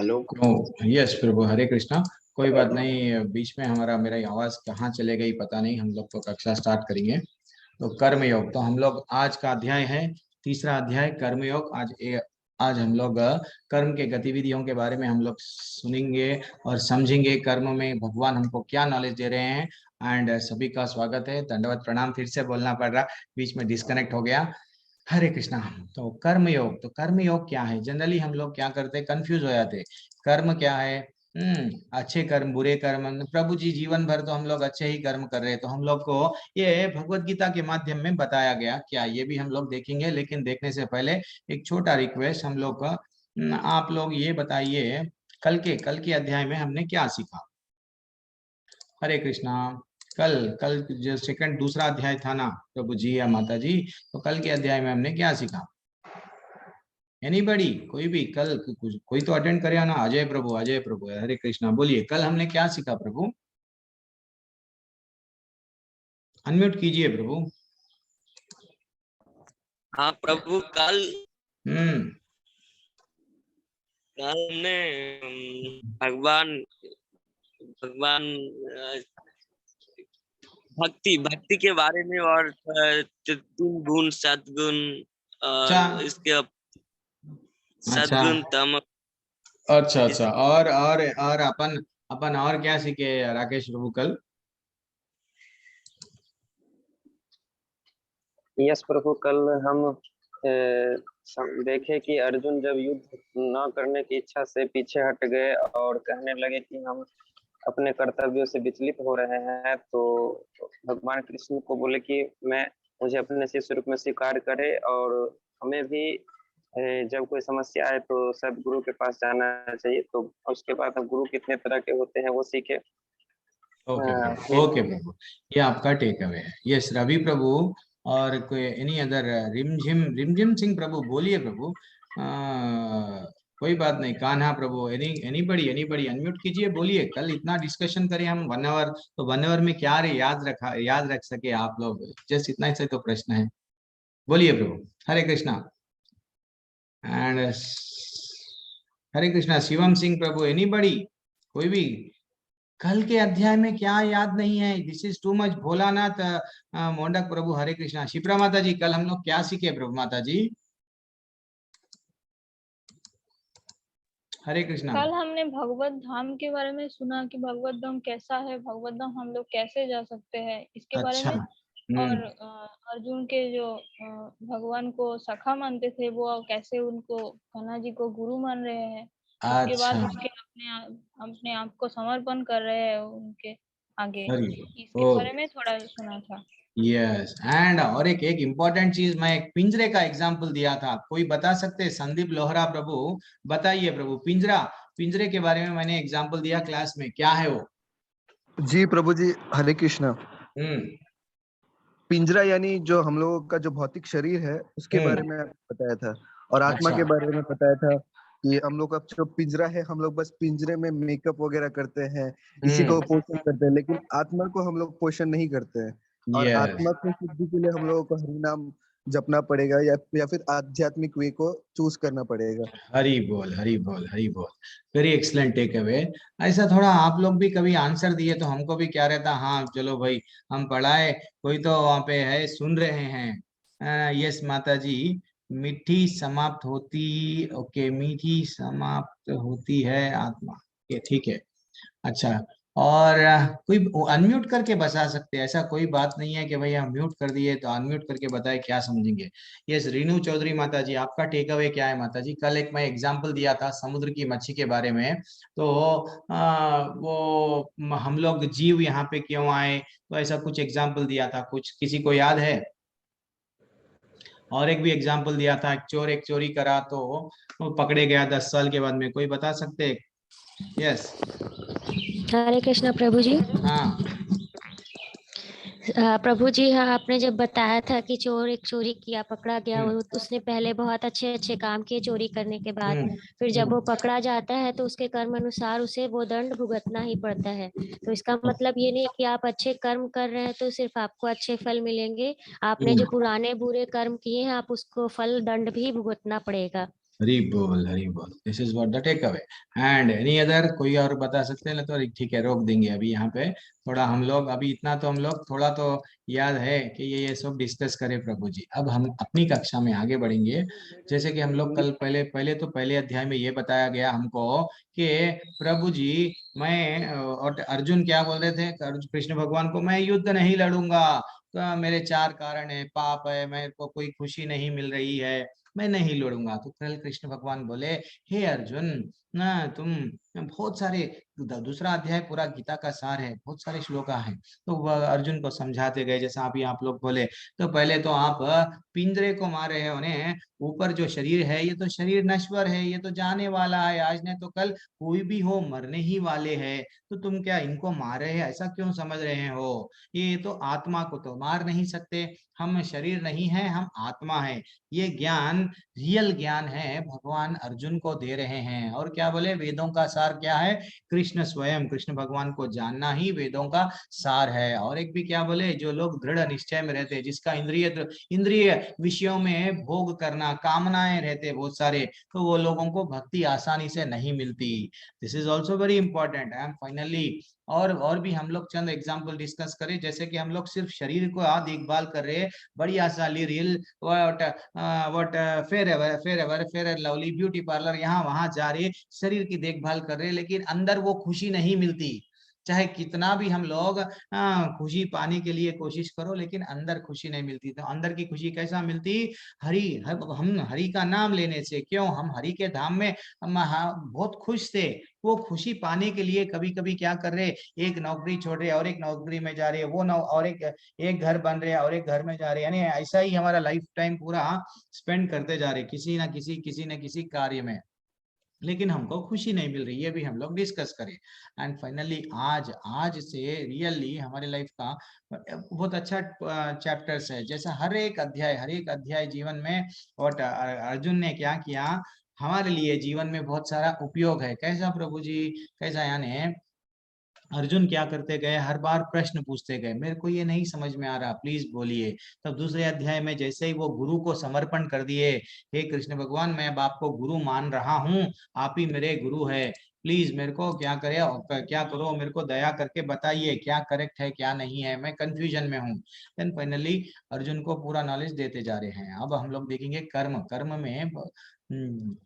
Hello. Yes प्रभु, हरे कृष्णा। कोई बात नहीं, बीच में मेरा आवाज कहाँ चले गई पता नहीं। हम लोग तो कक्षा स्टार्ट करेंगे। तो कर्मयोग, तो हम लोग आज का अध्याय है तीसरा अध्याय कर्मयोग। आज हम लोग कर्म के गतिविधियों के बारे में हम लोग सुनेंगे और समझेंगे। कर्म में भगवान हमको क्या नॉलेज दे रहे हैं। एंड सभी का स्वागत है, दंडवत प्रणाम। फिर से बोलना पड़ रहा, बीच में डिस्कनेक्ट हो गया। हरे कृष्णा। तो कर्मयोग, तो कर्मयोग क्या है? जनरली हम लोग क्या करते, कंफ्यूज हो जाते। कर्म क्या है? अच्छे कर्म, बुरे कर्म। प्रभु जी जीवन भर तो हम लोग अच्छे ही कर्म कर रहे हैं, तो हम लोग को ये भगवत गीता के माध्यम में बताया गया क्या, ये भी हम लोग देखेंगे। लेकिन देखने से पहले एक छोटा रिक्वेस्ट हम लोग का, आप लोग ये बताइए कल के अध्याय में हमने क्या सीखा। हरे कृष्णा। कल कल जो सेकंड दूसरा अध्याय था ना प्रभु जी या माता जी, तो कल के अध्याय में हमने क्या सीखा? एनीबडी, कोई भी कल कोई तो अटेंड करे ना। अजय प्रभु, अजय प्रभु, हरे कृष्णा। बोलिए कल हमने क्या सीखा प्रभु? अनम्यूट कीजिए प्रभु। हाँ प्रभु, कल हम्म हमने भगवान भगवान भक्ति के बारे में और तीन गुण सद्गुण अच्छा और इसके अच्छा सद्गुण तम अच्छा अच्छा। और अपन अपन और क्या सीखे राकेश प्रभु कल? यस प्रभु, कल हम देखे कि अर्जुन जब युद्ध न करने की इच्छा से पीछे हट गए और कहने लगे कि हम अपने कर्तव्यों से विचलित हो रहे हैं, तो भगवान कृष्ण को बोले कि मुझे अपने शिष्य रूप में स्वीकार करे और हमें भी जब कोई समस्या आए तो सब गुरु के पास जाना चाहिए। तो उसके बाद हम गुरु कितने तरह के होते हैं वो सीखे। ओके प्रभु, फिर ओके प्रभु, ये आपका टेक अवे है। यस रवि प्रभु। और कोई एनी अदर? रिमझिम रिमझिम सिंह प्रभु, बोलिए प्रभु। कोई बात नहीं। कान्हा प्रभु, एनीबडी अनम्यूट कीजिए, बोलिए। कल इतना डिस्कशन करें हम 1 आवर, तो 1 आवर में क्या रे याद रख सके आप लोग? जस्ट इतना ही से तो प्रश्न है। बोलिए प्रभु। हरे कृष्णा। एंड हरे कृष्णा। शिवम सिंह प्रभु, एनीबडी, कोई भी? कल के अध्याय में क्या याद नहीं है? This is too much. Bholanath Mondal प्रभु, हरे कृष्णा। शिप्रा माता जी, कल हम लोग क्या सीखे प्रभु माता जी? हरे कृष्णा। कल हमने भगवत धाम के बारे में सुना कि भगवत धाम कैसा है, भगवत धाम हम लोग कैसे जा सकते हैं इसके बारे अच्छा। में। और अर्जुन के जो भगवान को सखा मानते थे, वो कैसे उनको कान्हा जी को गुरु मान रहे हैं। उसके बाद अच्छा। उसके अपने आप को समर्पण कर रहे हैं उनके आगे। हरि। इसके ओ बारे में थोड़ा सुना था। यस। एंड और एक एक इम्पोर्टेंट चीज, मैं एक पिंजरे का एग्जांपल दिया था। कोई बता सकते हैं? संदीप लोहरा प्रभु, बताइए प्रभु। पिंजरे के बारे में मैंने एग्जांपल दिया क्लास में, क्या है वो? जी प्रभु जी, हरे कृष्णा। हम्म पिंजरा यानी जो हम लोगों का जो भौतिक शरीर है उसके बारे हम्म में बताया था, और आत्मा अच्छा। के बारे में बताया था कि हम लोग का जो पिंजरा है, हम लोग बस पिंजरे में मेकअप वगैरह करते हैं, इसी को पोषण करते हैं, लेकिन आत्मा को हम लोग पोषण नहीं करते हैं। और यस। आत्मा की शुद्धि के लिए हम लोगों को हरि नाम जपना पड़ेगा, या फिर आध्यात्मिक वे को चूज करना पड़ेगा। हरी बोल, हरी बोल, हरी बोल। Very excellent take away थोड़ा आप लोग भी कभी आंसर दिए तो हमको भी क्या रहता, हाँ चलो भाई हम पढ़ाए, कोई तो वहां पे है सुन रहे हैं। यस माता जी। मीठी समाप्त होती, ओके, मीठी समाप्त होती है आत्मा, ये ठीक है। अच्छा। और कोई अनम्यूट करके बता सकते हैं? ऐसा कोई बात नहीं है कि भाई हम म्यूट कर दिए, तो अनम्यूट करके बताए, क्या समझेंगे। यस रीनू चौधरी माता जी, आपका टेक अवे क्या है माता जी? कल एक मैं एग्जांपल दिया था समुद्र की मच्छी के बारे में। तो वो हम लोग जीव यहाँ पे क्यों आए, तो ऐसा कुछ एग्जाम्पल दिया था, कुछ किसी को याद है? और एक भी एग्जाम्पल दिया था, एक चोरी करा तो वो पकड़े गया 10 साल के बाद में, कोई बता सकते? यस। हरे कृष्णा प्रभु जी। हाँ। प्रभु जी, हाँ, आपने जब बताया था कि चोर एक चोरी किया, पकड़ा गया, उसने पहले बहुत अच्छे अच्छे काम किए चोरी करने के बाद, फिर जब वो पकड़ा जाता है तो उसके कर्म अनुसार उसे वो दंड भुगतना ही पड़ता है। तो इसका मतलब ये नहीं कि आप अच्छे कर्म कर रहे हैं तो सिर्फ आपको अच्छे फल मिलेंगे। आपने जो पुराने बुरे कर्म किए हैं, आप उसको फल दंड भी भुगतना पड़ेगा। हरी बोल, हरी बोल। This is what the take अवे। एंड एनी अदर, कोई और बता सकते हैं ना? तो ठीक है, रोक देंगे अभी यहाँ पे। थोड़ा हम लोग अभी इतना तो हम लोग थोड़ा तो याद है कि ये सब डिस्कस करें प्रभु जी। अब हम अपनी कक्षा में आगे बढ़ेंगे। जैसे कि हम लोग कल पहले पहले तो पहले अध्याय में ये बताया गया हमको कि प्रभु जी, मैं और अर्जुन क्या बोल रहे थे कृष्ण भगवान को, मैं युद्ध नहीं लड़ूंगा। तो मेरे चार कारण है, पाप है, मेरे को कोई खुशी नहीं मिल रही है, मैं नहीं लड़ूंगा। तो कल कृष्ण भगवान बोले, हे अर्जुन, ना तुम बहुत सारे, दूसरा अध्याय पूरा गीता का सार है, बहुत सारे श्लोक हैं। तो वह अर्जुन को समझाते गए, जैसा अभी आप लोग बोले। तो पहले तो आप पिंजरे को मार रहे हो, उन्हें ऊपर जो शरीर है ये तो शरीर नश्वर है, ये तो जाने वाला है, आज नहीं तो कल कोई भी हो मरने ही वाले हैं। तो तुम क्या इनको मार रहे हैं, ऐसा क्यों समझ रहे हो? ये तो आत्मा को तो मार नहीं सकते, हम शरीर नहीं है, हम आत्मा है। ये ज्ञान रियल ज्ञान है, भगवान अर्जुन को दे रहे हैं। और क्या बोले, वेदों का सार क्या है? कृष्ण स्वयं, कृष्ण भगवान को जानना ही वेदों का सार है। और एक भी क्या बोले, जो लोग दृढ़ निश्चय में रहते, जिसका इंद्रिय विषयों में भोग करना, कामनाएं रहते बहुत सारे, तो वो लोगों को भक्ति आसानी से नहीं मिलती। This is also very important. And finally और भी हम लोग चंद एग्जाम्पल डिस्कस करें। जैसे कि हम लोग सिर्फ शरीर को देखभाल कर रहे हैं, बढ़िया सा real what fair and lovely beauty parlour, यहाँ वहां जा रहे, शरीर की देखभाल कर रहे, लेकिन अंदर वो खुशी नहीं मिलती। चाहे कितना भी हम लोग खुशी पाने के लिए कोशिश करो, लेकिन अंदर खुशी नहीं मिलती। तो अंदर की खुशी कैसा मिलती? हम हरि का नाम लेने से। क्यों? हम हरि के धाम में हम बहुत खुश थे। वो खुशी पाने के लिए कभी कभी क्या कर रहे, एक नौकरी छोड़ रहे और एक नौकरी में जा रहे, और एक घर बन रहे और एक घर में जा रहे, यानी ऐसा ही हमारा लाइफ टाइम पूरा स्पेंड करते जा रहे किसी न किसी कार्य में, लेकिन हमको खुशी नहीं मिल रही। ये भी हम लोग डिस्कस करें। एंड फाइनली आज आज से रियली हमारे लाइफ का बहुत अच्छा चैप्टर्स है। जैसा हर एक अध्याय जीवन में, और अर्जुन ने क्या किया हमारे लिए जीवन में बहुत सारा उपयोग है। कैसा प्रभु जी? कैसा? यानी अर्जुन क्या करते गए, हर बार प्रश्न पूछते गए, मेरे को ये नहीं समझ में आ रहा, प्लीज बोलिए। तब दूसरे अध्याय में जैसे ही वो गुरु को समर्पण कर दिए, हे कृष्ण भगवान, मैं अब आपको गुरु मान रहा हूँ, आप ही मेरे गुरु है, प्लीज मेरे को क्या करो, मेरे को दया करके बताइए क्या करेक्ट है क्या नहीं है, मैं कंफ्यूजन में हूँ। देन फाइनली अर्जुन को पूरा नॉलेज देते जा रहे हैं। अब हम लोग देखेंगे कर्म में,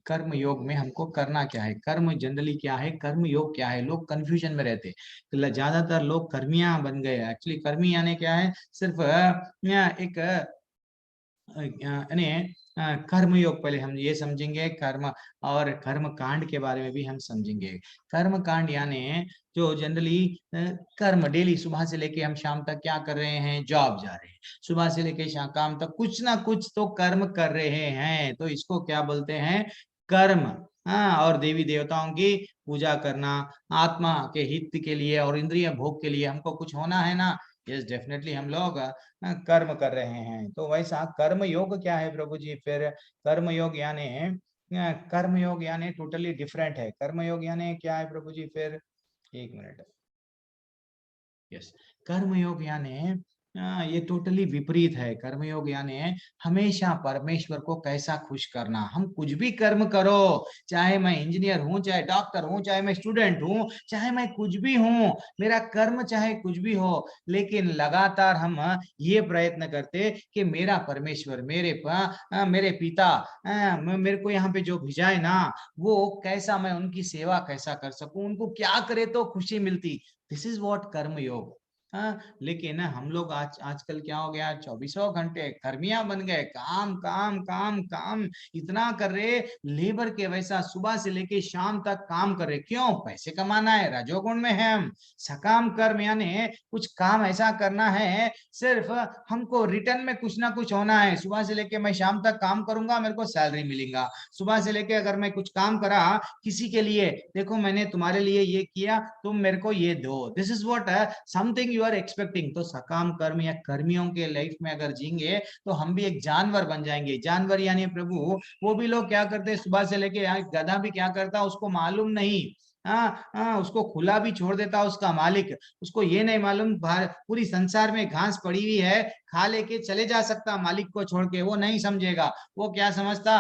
कर्म योग में हमको करना क्या है, कर्म जनरली क्या है, कर्म योग क्या है, लोग कंफ्यूजन में रहते। तो ज्यादातर लोग कर्मियां बन गए। एक्चुअली कर्मी यानी क्या है? सिर्फ एक यानी कर्म योग पहले हम ये समझेंगे, कर्म और कर्म कांड के बारे में भी हम समझेंगे। कर्म कांड यानी जो जनरली कर्म डेली सुबह से लेके हम शाम तक क्या कर रहे हैं, जॉब जा रहे हैं, सुबह से लेके शाम तक कुछ ना कुछ तो कर्म कर रहे हैं, तो इसको क्या बोलते हैं? कर्म। हाँ, और देवी देवताओं की पूजा करना, आत्मा के हित के लिए और इंद्रिय भोग के लिए हमको कुछ होना है ना। यस, डेफिनेटली हम लोग कर्म कर रहे हैं। तो वैसा कर्म योग क्या है प्रभु जी? फिर कर्म योग यानी टोटली डिफरेंट है। कर्म योग यानी क्या है प्रभु जी? फिर एक मिनट। यस, कर्मयोग यानी ये टोटली विपरीत है। कर्मयोग यानी हमेशा परमेश्वर को कैसा खुश करना। हम कुछ भी कर्म करो, चाहे मैं इंजीनियर हूँ, चाहे डॉक्टर हूँ, चाहे मैं स्टूडेंट हूँ, चाहे मैं कुछ भी हूँ, मेरा कर्म चाहे कुछ भी हो, लेकिन लगातार हम ये प्रयत्न करते कि मेरा परमेश्वर, मेरे पिता मेरे को यहाँ पे जो भेजाए ना, वो कैसा मैं उनकी सेवा कैसा कर सकूं, उनको क्या करे तो खुशी मिलती। दिस इज व्हाट कर्म योग। हाँ, लेकिन हम लोग आजकल क्या हो गया, 24 घंटे कर्मियां बन गए, काम काम काम काम इतना कर रहे, लेबर के वैसा सुबह से लेके शाम तक काम कर रहे। क्यों? पैसे कमाना है, रजोगुण में है हम। सकाम कर्म यानी कुछ काम ऐसा करना है, सिर्फ हमको रिटर्न में कुछ ना कुछ होना है। सुबह से लेके मैं शाम तक काम करूंगा, मेरे को सैलरी मिलेगा। सुबह से लेके अगर मैं कुछ काम करा किसी के लिए, देखो मैंने तुम्हारे लिए ये किया, तुम मेरे को ये दो, this is what something you are expecting. तो सकाम कर्म या कर्मियों के लाइफ में अगर जीएंगे तो हम भी एक जानवर बन जाएंगे। जानवर यानी प्रभु, वो भी लोग क्या करते हैं, सुबह से लेके गधा भी क्या करता उसको मालूम नहीं, उसको खुला भी छोड़ देता उसका मालिक, उसको ये नहीं मालूम पूरी संसार में घास पड़ी हुई है, खा लेके चले जा सकता मालिक को छोड़ के, वो नहीं समझेगा। वो क्या समझता,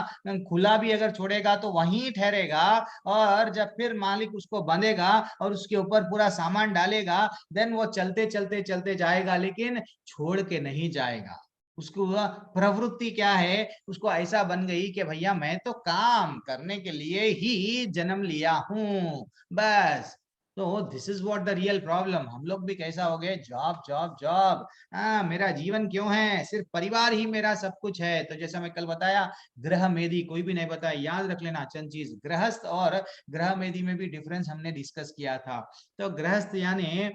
खुला भी अगर छोड़ेगा तो वहीं ठहरेगा, और जब फिर मालिक उसको बंधेगा और उसके ऊपर पूरा सामान डालेगा, देन वो चलते चलते चलते जाएगा, लेकिन छोड़ के नहीं जाएगा। उसको प्रवृत्ति क्या है, उसको ऐसा बन गई कि भैया मैं तो काम करने के लिए ही जन्म लिया हूं बस। तो this is what the real problem. हम लोग भी कैसा हो गए, जॉब जॉब जॉब, मेरा जीवन क्यों है, सिर्फ परिवार ही मेरा सब कुछ है। तो जैसा मैं कल बताया, ग्रह मेदी कोई भी नहीं बताया, याद रख लेना चंद चीज, गृहस्थ और ग्रह मेदी में भी डिफरेंस हमने डिस्कस किया था। तो गृहस्थ यानी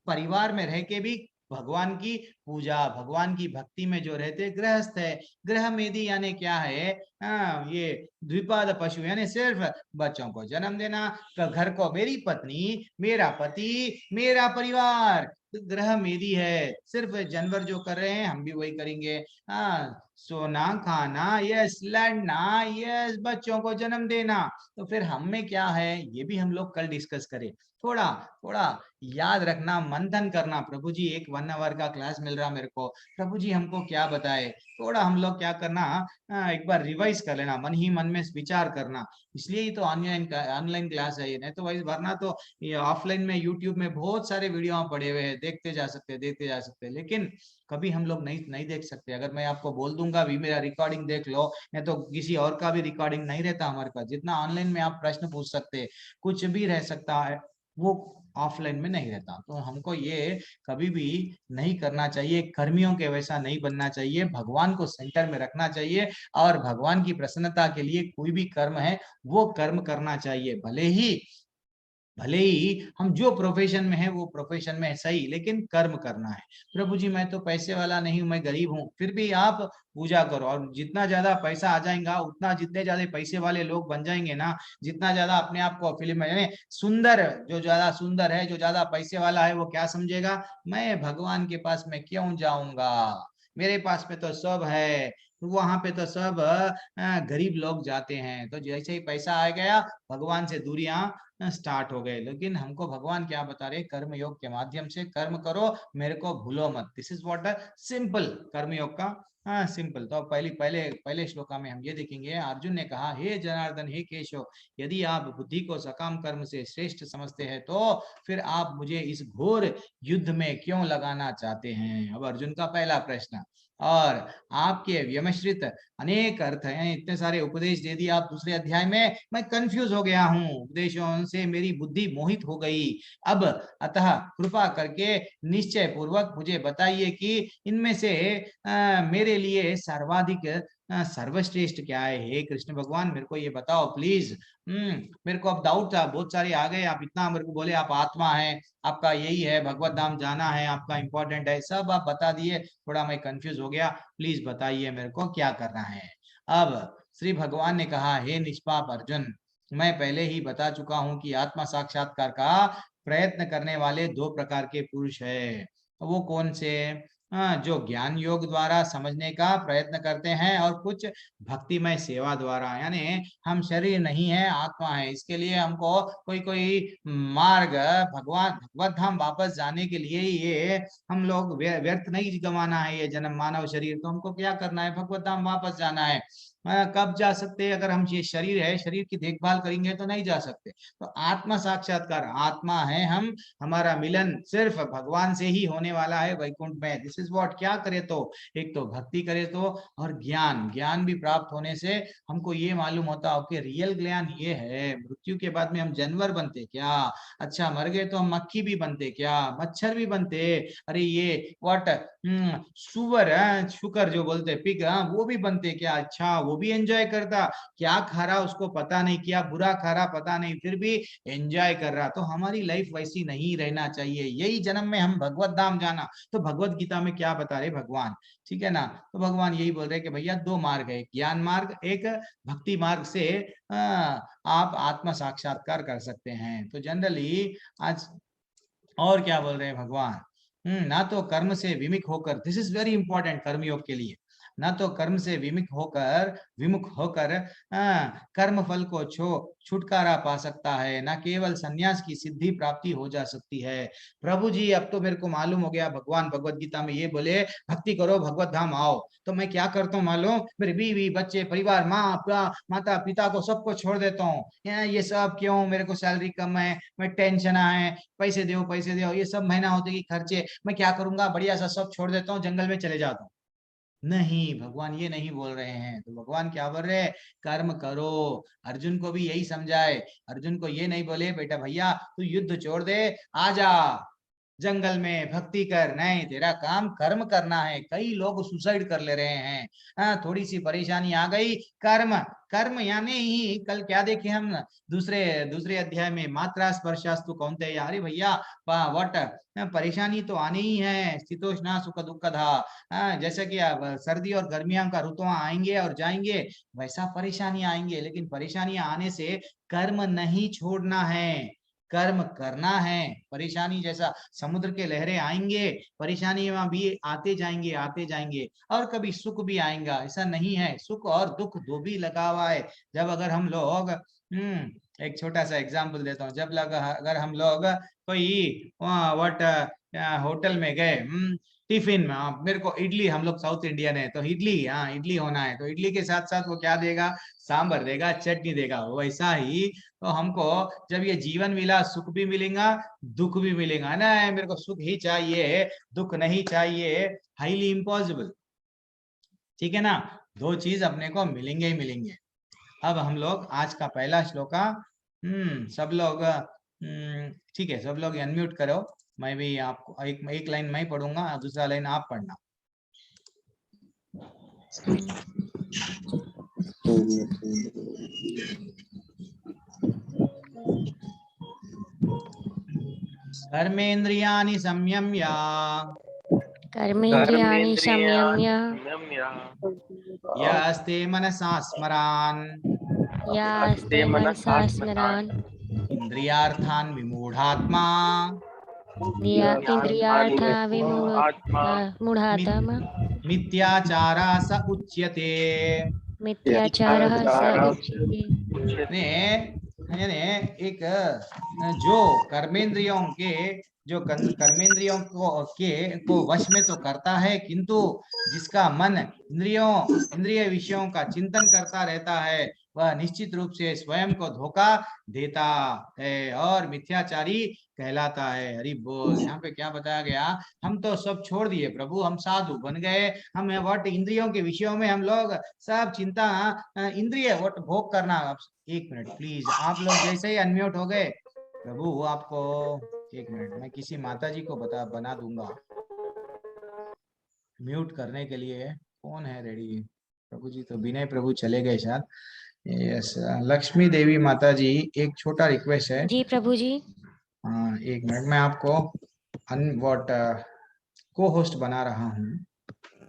परिवार में रह के भी भगवान की पूजा, भगवान की भक्ति में जो रहते गृहस्थ है। गृह मेदी यानी क्या है, ये द्विपाद पशु यानी सिर्फ बच्चों को जन्म देना, तो घर को मेरी पत्नी, मेरा पति, मेरा परिवार, तो ग्रह मेदी है। सिर्फ जानवर जो कर रहे हैं हम भी वही करेंगे, सोना खाना, यस, लड़ना, यस, बच्चों को जन्म देना। तो फिर हम में क्या है, ये भी हम लोग कल डिस्कस करें। थोड़ा थोड़ा याद रखना, मंथन करना। प्रभु जी एक 1 आवर का क्लास मिल रहा मेरे को, प्रभु जी हमको क्या बताए, थोड़ा हम लोग क्या करना, एक बार रिवाइज कर लेना, मन ही मन में विचार करना। इसलिए ही तो ऑनलाइन क्लास है ये, नहीं तो वही वरना तो ये ऑफलाइन में यूट्यूब में बहुत सारे वीडियो पड़े हुए हैं, देखते जा सकते, लेकिन कभी हम लोग नहीं देख सकते। अगर मैं आपको बोल दूंगा भी मेरा रिकॉर्डिंग देख लो, नहीं तो किसी और का भी रिकॉर्डिंग नहीं रहता हमारे पास। जितना ऑनलाइन में आप प्रश्न पूछ सकते, कुछ भी रह सकता है, वो ऑफलाइन में नहीं रहता। तो हमको ये कभी भी नहीं करना चाहिए, कर्मियों के वैसा नहीं बनना चाहिए, भगवान को सेंटर में रखना चाहिए, और भगवान की प्रसन्नता के लिए कोई भी कर्म है वो कर्म करना चाहिए। भले ही हम जो प्रोफेशन में है वो प्रोफेशन में है सही, लेकिन कर्म करना है। प्रभु जी मैं तो पैसे वाला नहीं हूं, मैं गरीब हूं, फिर भी आप पूजा करो, और जितना ज्यादा पैसा आ जाएगा उतना, जितने ज्यादा पैसे वाले लोग बन जाएंगे ना, जितना ज्यादा अपने आप को फिल्म में सुंदर, जो ज्यादा सुंदर है, जो ज्यादा पैसे वाला है, वो क्या समझेगा, मैं भगवान के पास में क्यों जाऊंगा, मेरे पास में तो सब है, वहां पे तो सब गरीब लोग जाते हैं। तो जैसे ही पैसा आ गया, भगवान से दूरियां स्टार्ट हो गए। लेकिन हमको भगवान क्या बता रहे, कर्म योग के माध्यम से कर्म करो, मेरे को भूलो मत। दिस इज व्हाट सिंपल कर्म योग का सिंपल। तो पहले श्लोका में हम ये देखेंगे, अर्जुन ने कहा, हे जनार्दन, हे केशव, यदि आप बुद्धि को सकाम कर्म से श्रेष्ठ समझते हैं तो फिर आप मुझे इस घोर युद्ध में क्यों लगाना चाहते हैं। अब अर्जुन का पहला प्रश्न, और आपके व्यमश्रित अनेक अर्थ हैं, इतने सारे उपदेश दे दिए आप दूसरे अध्याय में, मैं कंफ्यूज हो गया हूँ, उपदेशों से मेरी बुद्धि मोहित हो गई। अब अतः कृपा करके निश्चय पूर्वक मुझे बताइए कि इनमें से मेरे लिए सर्वाधिक सर्वश्रेष्ठ क्या है। हे कृष्ण भगवान मेरे को ये बताओ प्लीज। मेरे को अब डाउट था, बहुत सारे आ गए, आप इतना मेरे को बोले आप आत्मा है, आपका यही है, भगवत धाम जाना है, आपका इंपॉर्टेंट है, सब आप बता दिए, थोड़ा मैं कंफ्यूज हो गया, प्लीज बताइए मेरे को क्या करना है। अब श्री भगवान ने कहा, हे निष्पाप अर्जुन, मैं पहले ही बता चुका हूं कि आत्मा साक्षात्कार का प्रयत्न करने वाले 2 प्रकार के पुरुष है। वो कौन से, जो ज्ञान योग द्वारा समझने का प्रयत्न करते हैं, और कुछ भक्तिमय सेवा द्वारा, यानी हम शरीर नहीं है, आत्मा है, इसके लिए हमको कोई मार्ग, भगवत धाम वापस जाने के लिए ये हम लोग व्यर्थ नहीं गंवाना है ये जन्म मानव शरीर। तो हमको क्या करना है, भगवत धाम वापस जाना है। कब जा सकते हैं, अगर हम ये शरीर है, शरीर की देखभाल करेंगे तो नहीं जा सकते। तो आत्मा साक्षात्कार, आत्मा है हम, हमारा मिलन सिर्फ भगवान से ही होने वाला है वैकुंठ में। दिस इज व्हाट, क्या करे तो, एक तो भक्ति करे तो, और ज्ञान भी प्राप्त होने से हमको ये मालूम होता है कि रियल ज्ञान ये है, मृत्यु के बाद में हम जानवर बनते क्या, अच्छा मर गए तो हम मक्खी भी बनते क्या, मच्छर भी बनते, अरे ये व्हाट, सुअर, शुकर जो बोलते पिग, वो भी बनते क्या, अच्छा वो भी एंजॉय करता, क्या खा रहा उसको पता नहीं, क्या बुरा खा रहा पता नहीं, फिर भी एंजॉय कर रहा। तो हमारी लाइफ वैसी नहीं रहना चाहिए, यही जन्म में हम भगवत धाम जाना। तो भगवत गीता में क्या बता रहे भगवान, ठीक है ना, तो भगवान यही बोल रहे कि भैया 2 मार्ग है, ज्ञान मार्ग, एक भक्ति मार्ग से आप आत्म साक्षात्कार कर सकते हैं। तो जनरली आज और क्या बोल रहे हैं भगवान, ना तो कर्म से विमुख होकर, दिस इज वेरी इंपॉर्टेंट कर्मयोग के लिए, न तो कर्म से विमुख होकर कर्म फल को छुटकारा पा सकता है, न केवल संन्यास की सिद्धि प्राप्ति हो जा सकती है। प्रभु जी अब तो मेरे को मालूम हो गया, भगवान भगवत गीता में ये बोले भक्ति करो भगवत धाम आओ, तो मैं क्या करता हूँ मालूम, मेरे बीवी बच्चे परिवार माता पिता को सबको छोड़ देता हूँ। ये सब क्यों, मेरे को सैलरी कम है, मैं टेंशन है, पैसे दो, ये सब महीना होते कि खर्चे, मैं क्या करूंगा, बढ़िया सा सब छोड़ देता हूँ, जंगल में चले जाता हूँ। नहीं, भगवान ये नहीं बोल रहे हैं। तो भगवान क्या बोल रहे हैं, कर्म करो। अर्जुन को भी यही समझाए, अर्जुन को ये नहीं बोले बेटा भैया तू युद्ध छोड़ दे, आजा जंगल में भक्ति कर, नहीं, तेरा काम कर्म करना है। कई लोग सुसाइड कर ले रहे हैं, थोड़ी सी परेशानी आ गई, कर्म कर्म यानी ही कल क्या देखे हम दूसरे अध्याय में, मात्रा स्पर्शास्तु कौनते, अरे भैया व्हाट, परेशानी तो आनी ही है, शीतोष्णा सुख दुखधा, जैसे कि अब सर्दी और गर्मियों का ऋतु आएंगे और जाएंगे, वैसा परेशानी आएंगे, लेकिन परेशानियां आने से कर्म नहीं छोड़ना है, कर्म करना है। परेशानी जैसा समुद्र के लहरें आएंगे, परेशानी भी आते जाएंगे और कभी सुख भी आएगा, ऐसा नहीं है, सुख और दुख दो भी लगा हुआ है। जब अगर हम लोग एक छोटा सा एग्जांपल देता हूँ, जब अगर हम लोग कोई होटल में गए, टिफिन में मेरे को इडली, हम लोग साउथ इंडियन है तो इडली, इडली होना है, तो इडली के साथ साथ वो क्या देगा, सांभर देगा, चटनी देगा। वैसा ही तो हमको जब ये जीवन मिला, सुख भी मिलेगा दुख भी मिलेगा ना, मेरे को सुख ही चाहिए दुख नहीं चाहिए, हाईली इम्पॉसिबल। ठीक है ना, दो चीज अपने को मिलेंगे ही मिलेंगे। अब हम लोग आज का पहला श्लोका, सब लोग ठीक है, सब लोग अनम्यूट करो, मैं भी आपको एक लाइन मैं पढ़ूंगा, दूसरा लाइन आप पढ़ना। कर्मेन्द्रियाणि संयम्य यस्ते मनसा स्मरान् इंद्रियार्थान् विमूढात्मा मिथ्याचारः स उच्यते। एक जो कर्मेंद्रियों को वश में तो करता है, किंतु जिसका मन इंद्रिय विषयों का चिंतन करता रहता है, वह निश्चित रूप से स्वयं को धोखा देता है और मिथ्याचारी कहलाता है। हरि बोल। यहाँ पे क्या बताया गया, हम तो सब छोड़ दिए प्रभु, हम साधु बन गए, हम वट इंद्रियों के विषयों में हम लोग सब चिंता, इंद्रिय वट भोग करना। एक मिनट प्लीज, आप लोग जैसे ही अनम्यूट हो गए, प्रभु आपको एक मिनट, मैं किसी माता जी को बना दूंगा म्यूट करने के लिए। कौन है रेडी? प्रभु जी तो विनय प्रभु चले गए शायद। यस, लक्ष्मी देवी माता जी, एक छोटा रिक्वेस्ट है। जी प्रभु जी। हाँ, एक मिनट, मैं आपको को होस्ट बना रहा हूँ।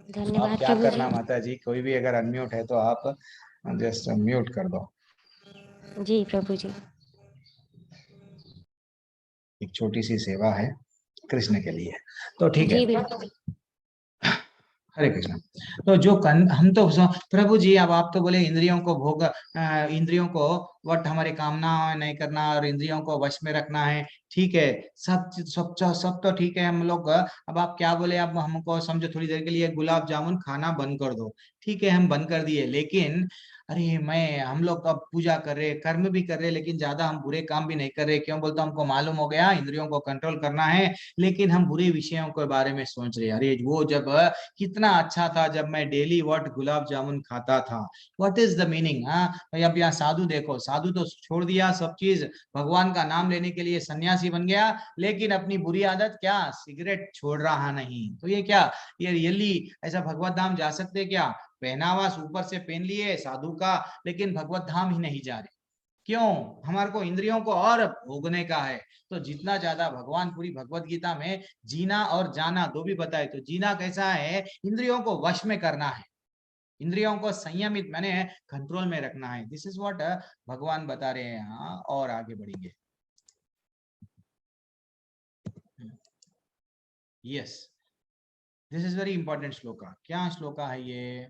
धन्यवाद आप क्या प्रभु करना जी। माता जी, कोई भी अगर अनम्यूट है तो आप जस्ट म्यूट कर दो। जी प्रभु जी। एक छोटी सी सेवा है कृष्ण के लिए, तो ठीक है। हरे कृष्ण। तो जो हम तो प्रभु जी, अब आप तो बोले इंद्रियों को इंद्रियों को वट हमारी कामना नहीं करना और इंद्रियों को वश में रखना है, ठीक है, सब तो ठीक है हम लोग। अब आप क्या बोले, अब हमको समझो थोड़ी देर के लिए गुलाब जामुन खाना बंद कर दो, ठीक है, हम बंद कर दिए, लेकिन अरे हम लोग अब पूजा कर रहे, कर्म भी कर रहे, लेकिन ज्यादा हम बुरे काम भी नहीं कर रहे। क्यों बोलता, हमको मालूम हो गया इंद्रियों को कंट्रोल करना है, लेकिन हम बुरे विषयों के बारे में सोच रहे। अरे वो जब कितना अच्छा था जब मैं डेली गुलाब जामुन खाता था, व्हाट इज द मीनिंग। अब यहाँ साधु देखो, साधु तो छोड़ दिया सब चीज, भगवान का नाम लेने के लिए सन्यासी बन गया, लेकिन अपनी बुरी आदत क्या, सिगरेट छोड़ रहा नहीं। तो ये क्या, ये रियली ऐसा भगवत धाम जा सकते क्या? पहनावा ऊपर से पहन लिए साधु का, लेकिन भगवत धाम ही नहीं जा रहे। क्यों? हमारे को इंद्रियों को और भोगने का है। तो जितना ज्यादा भगवान पूरी भगवत गीता में जीना और जाना दो भी बताए, तो जीना कैसा है, इंद्रियों को वश में करना है, इंद्रियों को संयमित मैंने कंट्रोल में रखना है। दिस इज व्हाट भगवान बता रहे हैं यहाँ। और आगे बढ़ेंगे। Yes, this is very important shloka. क्या श्लोका है ये?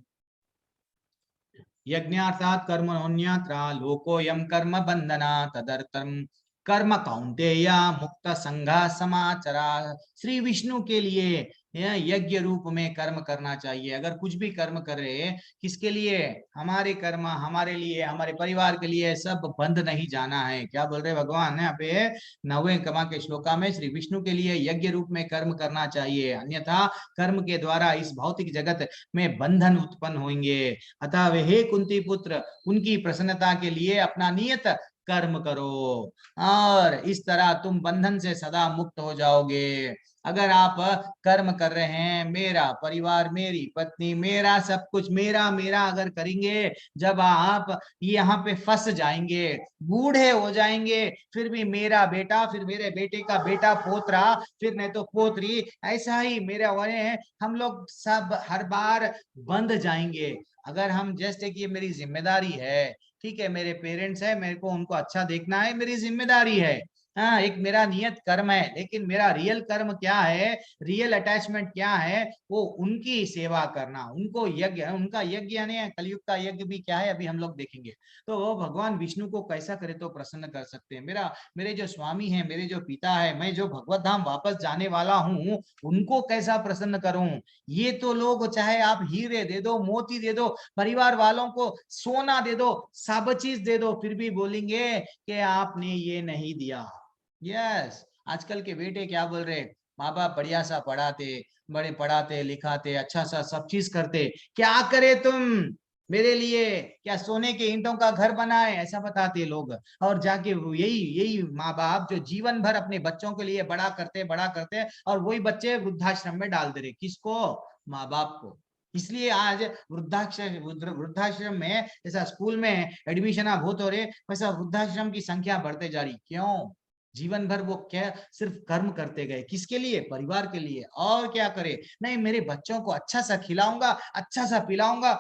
यज्ञार्थात् कर्मण्यत्र लोकोऽयं कर्म बंधना तदर्थं कर्म कौन्तेय मुक्त संघ समाचरा। श्री विष्णु के लिए यज्ञ रूप में कर्म करना चाहिए। अगर कुछ भी कर्म कर रहे किसके लिए, हमारे कर्म हमारे लिए, हमारे परिवार के लिए, सब बंद नहीं जाना है। क्या बोल रहे भगवान यहाँ पे 9वें कमा के श्लोका में, श्री विष्णु के लिए यज्ञ रूप में कर्म करना चाहिए, अन्यथा कर्म के द्वारा इस भौतिक जगत में बंधन उत्पन्न होंगे। अतः वे हे कुंती पुत्र, उनकी प्रसन्नता के लिए अपना नियत कर्म करो और इस तरह तुम बंधन से सदा मुक्त हो जाओगे। अगर आप कर्म कर रहे हैं, मेरा परिवार, मेरी पत्नी, मेरा सब कुछ, मेरा मेरा अगर करेंगे, जब आप यहाँ पे फंस जाएंगे, बूढ़े हो जाएंगे, फिर भी मेरा बेटा, फिर मेरे बेटे का बेटा, पोतरा, फिर नहीं तो पोतरी, ऐसा ही मेरा वाले हम लोग सब हर बार बंध जाएंगे। अगर हम जैसे कि मेरी जिम्मेदारी है, ठीक है, मेरे पेरेंट्स है, मेरे को उनको अच्छा देखना है, मेरी जिम्मेदारी है, हाँ, एक मेरा नियत कर्म है, लेकिन मेरा रियल कर्म क्या है, रियल अटैचमेंट क्या है, वो उनकी सेवा करना, उनको यज्ञ, उनका यज्ञ यानी कलयुग का यज्ञ भी क्या है अभी हम लोग देखेंगे। तो भगवान विष्णु को कैसा करे तो प्रसन्न कर सकते हैं। मेरे जो स्वामी है, मेरे जो पिता है, मैं जो भगवत धाम वापस जाने वाला हूँ, उनको कैसा प्रसन्न करूं। ये तो लोग चाहे आप हीरे दे दो, मोती दे दो, परिवार वालों को सोना दे दो, सब चीज दे दो, फिर भी बोलेंगे कि आपने ये नहीं दिया। यस, आजकल के बेटे क्या बोल रहे, माँ बाप बढ़िया सा पढ़ाते, बड़े पढ़ाते लिखाते, अच्छा सा सब चीज करते, क्या करे तुम मेरे लिए, क्या सोने के ईंटों का घर बनाए, ऐसा बताते लोग। और जाके यही यही माँ बाप जो जीवन भर अपने बच्चों के लिए बड़ा करते और वही बच्चे वृद्धाश्रम में डाल दे रहे। किसको, माँ बाप को। इसलिए आज वृद्धाश्रम में, जैसा स्कूल में एडमिशन बहुत हो रहे, वैसा वृद्धाश्रम की संख्या बढ़ते जा रही। क्यों, जीवन भर वो क्या सिर्फ कर्म करते गए, किसके लिए, परिवार के लिए। और क्या करे, नहीं मेरे बच्चों को अच्छा सा खिलाऊंगा, अच्छा सा पिलाऊंगा,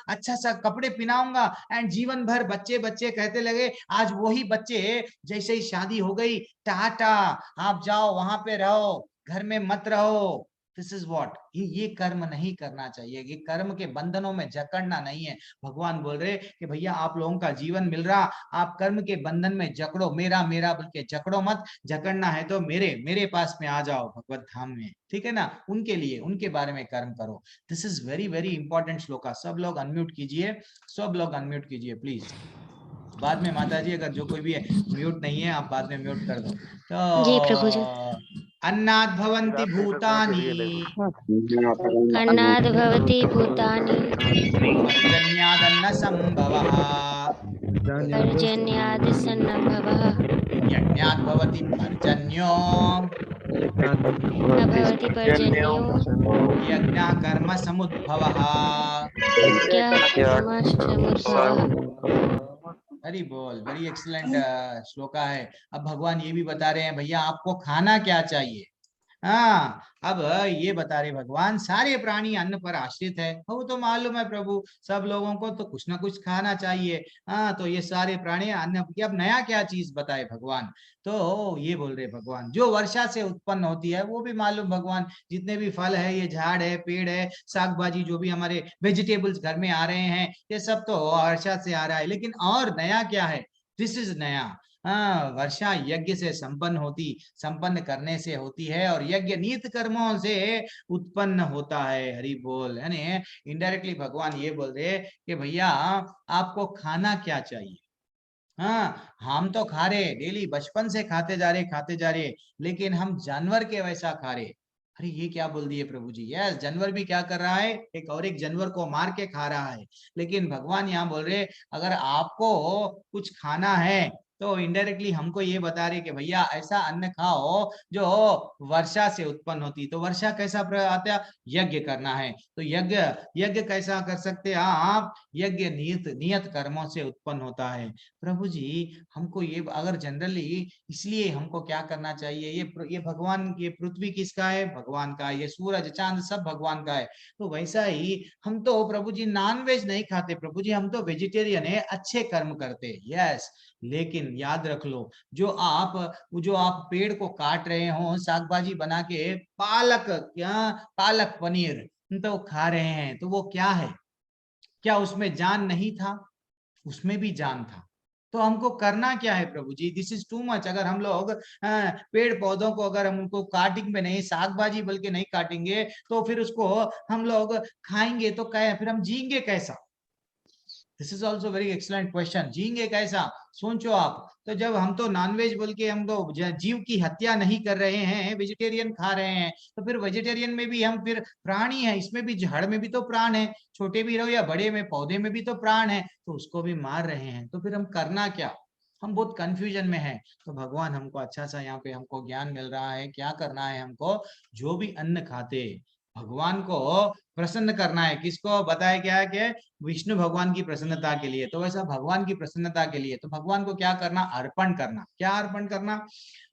अच्छा सा कपड़े पहनाऊंगा, एंड जीवन भर बच्चे बच्चे कहते लगे। आज वही बच्चे जैसे ही शादी हो गई, टाटा, आप जाओ वहां पे रहो, घर में मत रहो। दिस इज व्हाट, ये कर्म नहीं करना चाहिए। ये कर्म के बंधनों में जकड़ना नहीं है। भगवान बोल रहे कि भैया आप लोगों का जीवन मिल रहा, आप कर्म के बंधन में जकड़ो, मेरा मेरा बोल के जकड़ो मत। जकड़ना है तो मेरे पास में आ जाओ भगवत धाम में, ठीक है ना। उनके लिए, उनके बारे में कर्म करो। This is very very important shloka. सब लोग अनम्यूट कीजिए, सब लोग अनम्यूट कीजिए प्लीज। बाद में माता जी अगर जो कोई भी म्यूट नहीं है, आप बाद में म्यूट कर दो। जी प्रभु जी। तो अन्नाद् भवन्ति भूतानि, अन्नाद् भवति भूतानि, पर्जन्यादन्न संभवः, पर्जन्याद् सन्नभवः, यज्ञात् भवति पर्जन्यो, न भवति पर्जन्यो, यज्ञ कर्म समुद्भवः। यज्ञः कर्म समुद्भवः। हरि बोल, वेरी एक्सीलेंट श्लोका है। अब भगवान ये भी बता रहे हैं, भैया आपको खाना क्या चाहिए। हाँ, अब ये बता रहे भगवान, सारे प्राणी अन्न पर आश्रित है, वो तो मालूम है प्रभु, सब लोगों को तो कुछ ना कुछ खाना चाहिए। हाँ, तो ये सारे प्राणी अन्न की, अब नया क्या चीज बताए भगवान। तो ये बोल रहे भगवान, जो वर्षा से उत्पन्न होती है वो भी मालूम भगवान, जितने भी फल है, ये झाड़ है, पेड़ है, साग भाजी, जो भी हमारे वेजिटेबल्स घर में आ रहे हैं, ये सब तो वर्षा से आ रहा है। लेकिन और नया क्या है, दिस इज नया। हाँ, वर्षा यज्ञ से संपन्न करने से होती है, और यज्ञ नियत कर्मों से उत्पन्न होता है। हरि बोल। यानी इनडायरेक्टली भगवान ये बोल रहे कि भैया आपको खाना क्या चाहिए। हाँ, हम तो खा रहे डेली, बचपन से खाते जा रहे, लेकिन हम जानवर के वैसा खा रहे। अरे ये क्या बोल दिए प्रभु जी। यस, जानवर भी क्या कर रहा है, एक जानवर को मार के खा रहा है। लेकिन भगवान यहाँ बोल रहे, अगर आपको कुछ खाना है तो इनडायरेक्टली हमको ये बता रहे कि भैया ऐसा अन्न खाओ जो वर्षा से उत्पन्न होती। तो वर्षा कैसा आता, यज्ञ करना है तो यज्ञ कैसा कर सकते हैं आप, यज्ञ नियत कर्मों से उत्पन्न होता है। प्रभु जी हमको ये, अगर जनरली, इसलिए हमको क्या करना चाहिए, ये भगवान, ये पृथ्वी किसका है, भगवान का, ये सूरज चांद सब भगवान का है। तो वैसा ही हम तो प्रभु जी नॉन वेज नहीं खाते प्रभु जी, हम तो वेजिटेरियन है, अच्छे कर्म करते। यस, लेकिन याद रख लो, जो आप पेड़ को काट रहे हो, साग भाजी बना के, पालक पनीर तो खा रहे हैं, तो वो क्या है, क्या उसमें जान नहीं था? उसमें भी जान था। तो हमको करना क्या है प्रभु जी? This is too much. अगर हम लोग पेड़ पौधों को अगर हम उनको काटेंगे नहीं, साग भाजी बल्कि नहीं काटेंगे, तो फिर उसको हम लोग खाएंगे तो फिर हम जिएंगे कैसा? This is also very excellent question. जिएंगे कैसा? सोचो आप। तो जब हम तो नॉनवेज बोल के हम लोग जीव की हत्या नहीं कर रहे हैं, वेजिटेरियन खा रहे हैं, तो फिर वेजिटेरियन में भी हम फिर प्राणी है, इसमें भी झाड़ में भी तो प्राण है, छोटे भी रहो या बड़े में, पौधे में भी तो प्राण है, तो उसको भी मार रहे हैं। तो फिर हम करना क्या? हम बहुत कंफ्यूजन में हैं। तो भगवान हमको अच्छा सा यहाँ पे हमको ज्ञान मिल रहा है। क्या करना है हमको? जो भी अन्न खाते भगवान को प्रसन्न करना है। किसको बताया क्या है कि विष्णु भगवान की प्रसन्नता के लिए। तो वैसा भगवान की प्रसन्नता के लिए तो भगवान को क्या करना? अर्पण करना। क्या अर्पण करना?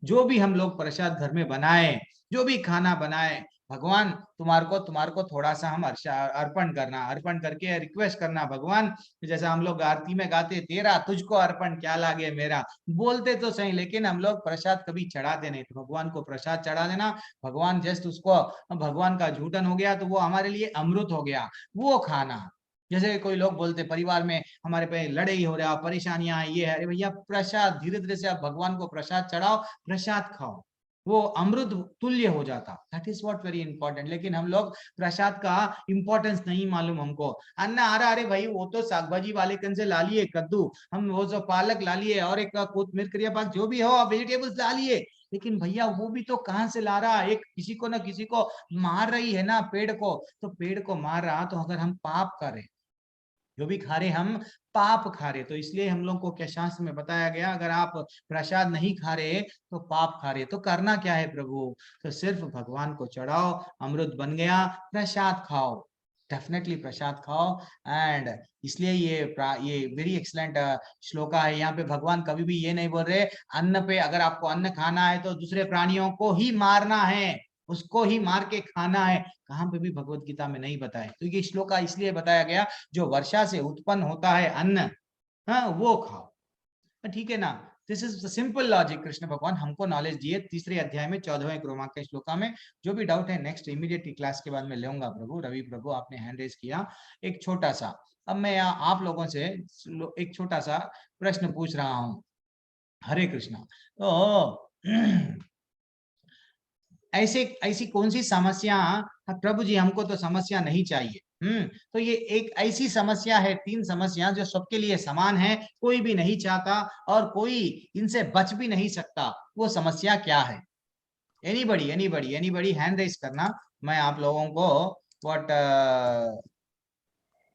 जो भी हम लोग प्रसाद घर में बनाए, जो भी खाना बनाए, भगवान तुम्हारे को थोड़ा सा हम अर्पण करना। अर्पण करके रिक्वेस्ट करना, भगवान जैसा हम लोग आरती में गाते, तेरा तुझको अर्पण क्या लागे मेरा, बोलते तो सही लेकिन हम लोग प्रसाद कभी चढ़ाते नहीं। तो भगवान को प्रसाद चढ़ा देना। भगवान जस्ट उसको, भगवान का झूठन हो गया तो वो हमारे लिए अमृत हो गया, वो खाना। जैसे कोई लोग बोलते परिवार में हमारे पे लड़ाई हो रहा, परेशानियां ये है, अरे भैया प्रसाद, धीरे धीरे से आप भगवान को प्रसाद चढ़ाओ, प्रसाद खाओ, वो अमृत तुल्य हो जाता। That is what very important. लेकिन हम लोग प्रसाद का इंपॉर्टेंस नहीं मालूम हमको। अन्न आ रहा, अरे भाई वो तो सागभाजी वाले कन से ला लिए कद्दू, हम वो जो पालक ला लिए और एक कोथमीर करिया पाक जो भी हो आप वेजिटेबल्स ला लिए, लेकिन भैया वो भी तो कहाँ से ला रहा? एक किसी को ना किसी को मार रही है ना पेड़ को। तो पेड़ को मार रहा, तो अगर हम पाप करें, जो भी खा रहे हम पाप खा रहे। तो इसलिए हम लोग को क्या शास्त्र में बताया गया, अगर आप प्रसाद नहीं खा रहे तो पाप खा रहे। तो करना क्या है प्रभु? तो सिर्फ भगवान को चढ़ाओ, अमृत बन गया, प्रसाद खाओ, डेफिनेटली प्रसाद खाओ। एंड इसलिए ये वेरी एक्सलेंट श्लोका है। यहाँ पे भगवान कभी भी ये नहीं बोल रहे अन्न पे, अगर आपको अन्न खाना है तो दूसरे प्राणियों को ही मारना है, उसको ही मार के खाना है। कहाँ पे भी भगवत गीता में नहीं बताया। तो ये श्लोका इसलिए बताया गया, जो वर्षा से उत्पन्न होता है अन्न, हाँ वो खाओ। ठीक है ना? This is the simple logic. Krishna भगवान हमको नॉलेज दिए 3 अध्याय में 14वें क्रमांक के श्लोका में। जो भी डाउट है नेक्स्ट इमीडिएटली क्लास के बाद में लेऊंगा प्रभु। रवि प्रभु आपने हैंड रेज किया। एक छोटा सा, अब मैं यहाँ आप लोगों से एक छोटा सा प्रश्न पूछ रहा हूँ। हरे कृष्णा। तो ऐसी कौन सी समस्या? प्रभु जी हमको तो समस्या नहीं चाहिए। तो ये एक ऐसी समस्या है, 3 समस्या जो सबके लिए समान है, कोई भी नहीं चाहता और कोई इनसे बच भी नहीं सकता। वो समस्या क्या है? एनीबडी हैंड रेज करना। मैं आप लोगों को व्हाट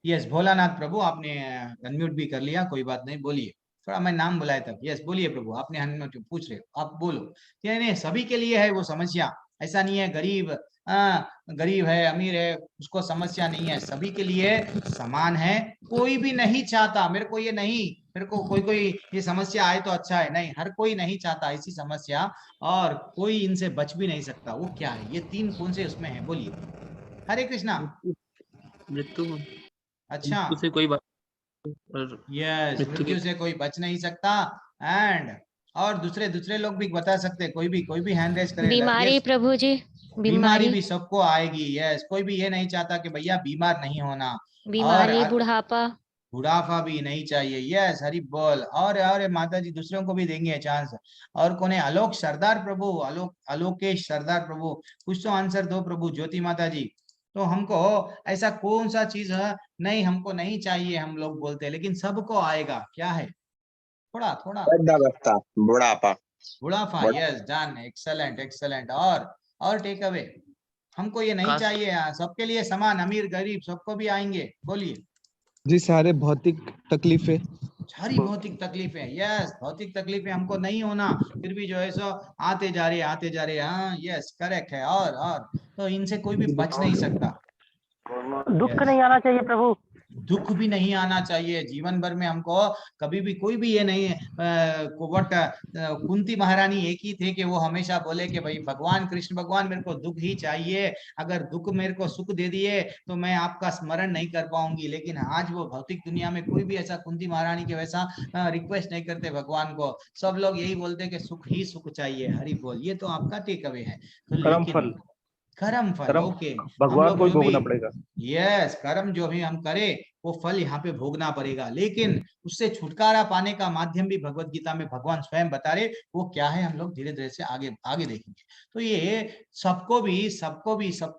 यस भोलानाथ प्रभु आपने अनम्यूट भी कर लिया, कोई बात नहीं, बोलिए। थोड़ा मैं नाम बुलाया तब। यस बोलिए प्रभु, आपने अनम्यूट पूछ रहे हो, आप बोलो। नहीं सभी के लिए है वो समस्या, ऐसा नहीं है गरीब है अमीर है उसको समस्या नहीं है, सभी के लिए समान है। कोई भी नहीं चाहता, मेरे को कोई ये समस्या आए तो अच्छा है, नहीं, हर कोई नहीं चाहता ऐसी समस्या, और कोई इनसे बच भी नहीं सकता। वो क्या है? ये 3 कौन से उसमें है? बोलिए। हरे कृष्णा। मृत्यु। अच्छा, से कोई बात, यस, मृत्यु से कोई बच नहीं सकता। एंड और दूसरे लोग भी बता सकते, कोई भी हैंड रेज करे। बीमारी प्रभु जी, बीमारी भी सबको आएगी। यस, कोई भी ये नहीं चाहता कि भैया बीमार नहीं होना। बीमारी, और बुढ़ापा भी नहीं चाहिए। यस, हरि बोल। और माता जी दूसरों को भी देंगे चांस। और कौन है? आलोक सरदार प्रभु, आलोकेश सरदार प्रभु, कुछ तो आंसर दो प्रभु। ज्योति माता जी। तो हमको ऐसा कौन सा चीज है नहीं हमको नहीं चाहिए, हम लोग बोलते हैं, लेकिन सबको आएगा। क्या है? थोड़ा बुढ़ापा। Yes, done, excellent. और टेक अवे। हमको ये नहीं चाहिए, सबके लिए समान, अमीर गरीब सबको भी आएंगे। बोलिए जी। सारे भौतिक तकलीफें, सारी भौतिक तकलीफें। यस, भौतिक तकलीफें हमको नहीं होना, फिर भी जो है सो आते जा रहे। हाँ यस, करेक्ट है। और तो इनसे कोई भी बच नहीं सकता। दुख नहीं आना चाहिए प्रभु, दुख भी नहीं आना चाहिए जीवन भर में हमको। कभी भी कोई भी ये नहीं कुंती महारानी एक ही थे कि वो हमेशा बोले कि भाई भगवान कृष्ण भगवान मेरे को दुख ही चाहिए, अगर दुख मेरे को सुख दे दिए तो मैं आपका स्मरण नहीं कर पाऊंगी। लेकिन आज वो भौतिक दुनिया में कोई भी ऐसा कुंती महारानी के वैसा रिक्वेस्ट नहीं करते भगवान को। सब लोग यही बोलते कि सुख ही सुख चाहिए। हरि बोल। ये तो आपका टेक अवे है। तो लेकिन कर्म फल। कर्म ओके, भगवान को ही भोगना पड़ेगा। यस, कर्म जो भी हम करें वो फल यहाँ पे भोगना पड़ेगा, लेकिन उससे छुटकारा पाने का माध्यम भी भगवत गीता में भगवान स्वयं बता रहे, वो क्या है हम लोग धीरे धीरे से आगे आगे देखेंगे। तो ये सबको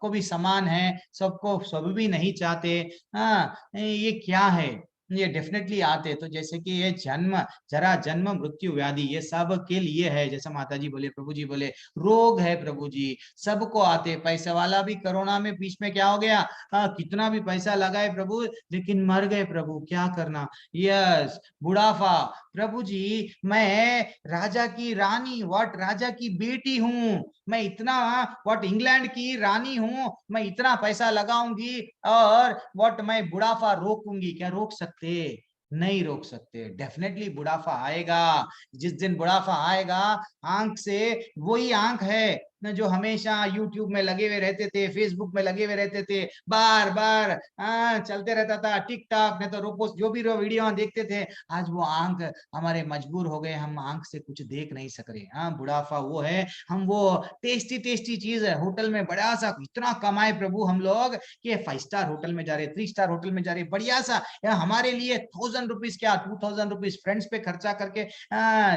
भी समान है, सबको सब भी नहीं चाहते। हाँ, ये क्या है, ये डेफिनेटली आते। तो जैसे कि ये जन्म, जरा जन्म मृत्यु व्याधि, ये सब के लिए है। जैसा माता जी बोले, प्रभु जी बोले, रोग है प्रभु जी, सबको आते। पैसे वाला भी कोरोना में बीच में क्या हो गया, कितना भी पैसा लगाए प्रभु, लेकिन मर गए प्रभु, क्या करना। यस, बुढ़ापा, प्रभु जी मैं राजा की रानी, व्हाट, राजा की बेटी हूँ मैं, इतना व्हाट, इंग्लैंड की रानी हूँ मैं, इतना पैसा लगाऊंगी और व्हाट, मैं बुढ़ापा रोकूंगी। क्या रोक सकते? नहीं रोक सकते। डेफिनेटली बुढ़ापा आएगा। जिस दिन बुढ़ापा आएगा, आंख से, वही आंख है न जो हमेशा यूट्यूब में लगे हुए रहते थे, फेसबुक में लगे हुए रहते थे, बार बार चलते रहता था, टिकटॉक में तो रोपोस जो भी वीडियो देखते थे। आज वो आंख हमारे मजबूर हो गए, हम आंख से कुछ देख नहीं सक रहे। हाँ, बुढ़ापा वो है, हम वो टेस्टी टेस्टी चीज है, होटल में बड़ा सा इतना कमाए प्रभु हम लोग कि 5 स्टार होटल में जा रहे, 3 स्टार होटल में जा रहे, बढ़िया सा, हमारे लिए 1000 रुपीज क्या 2000 रुपीज फ्रेंड्स पे खर्चा करके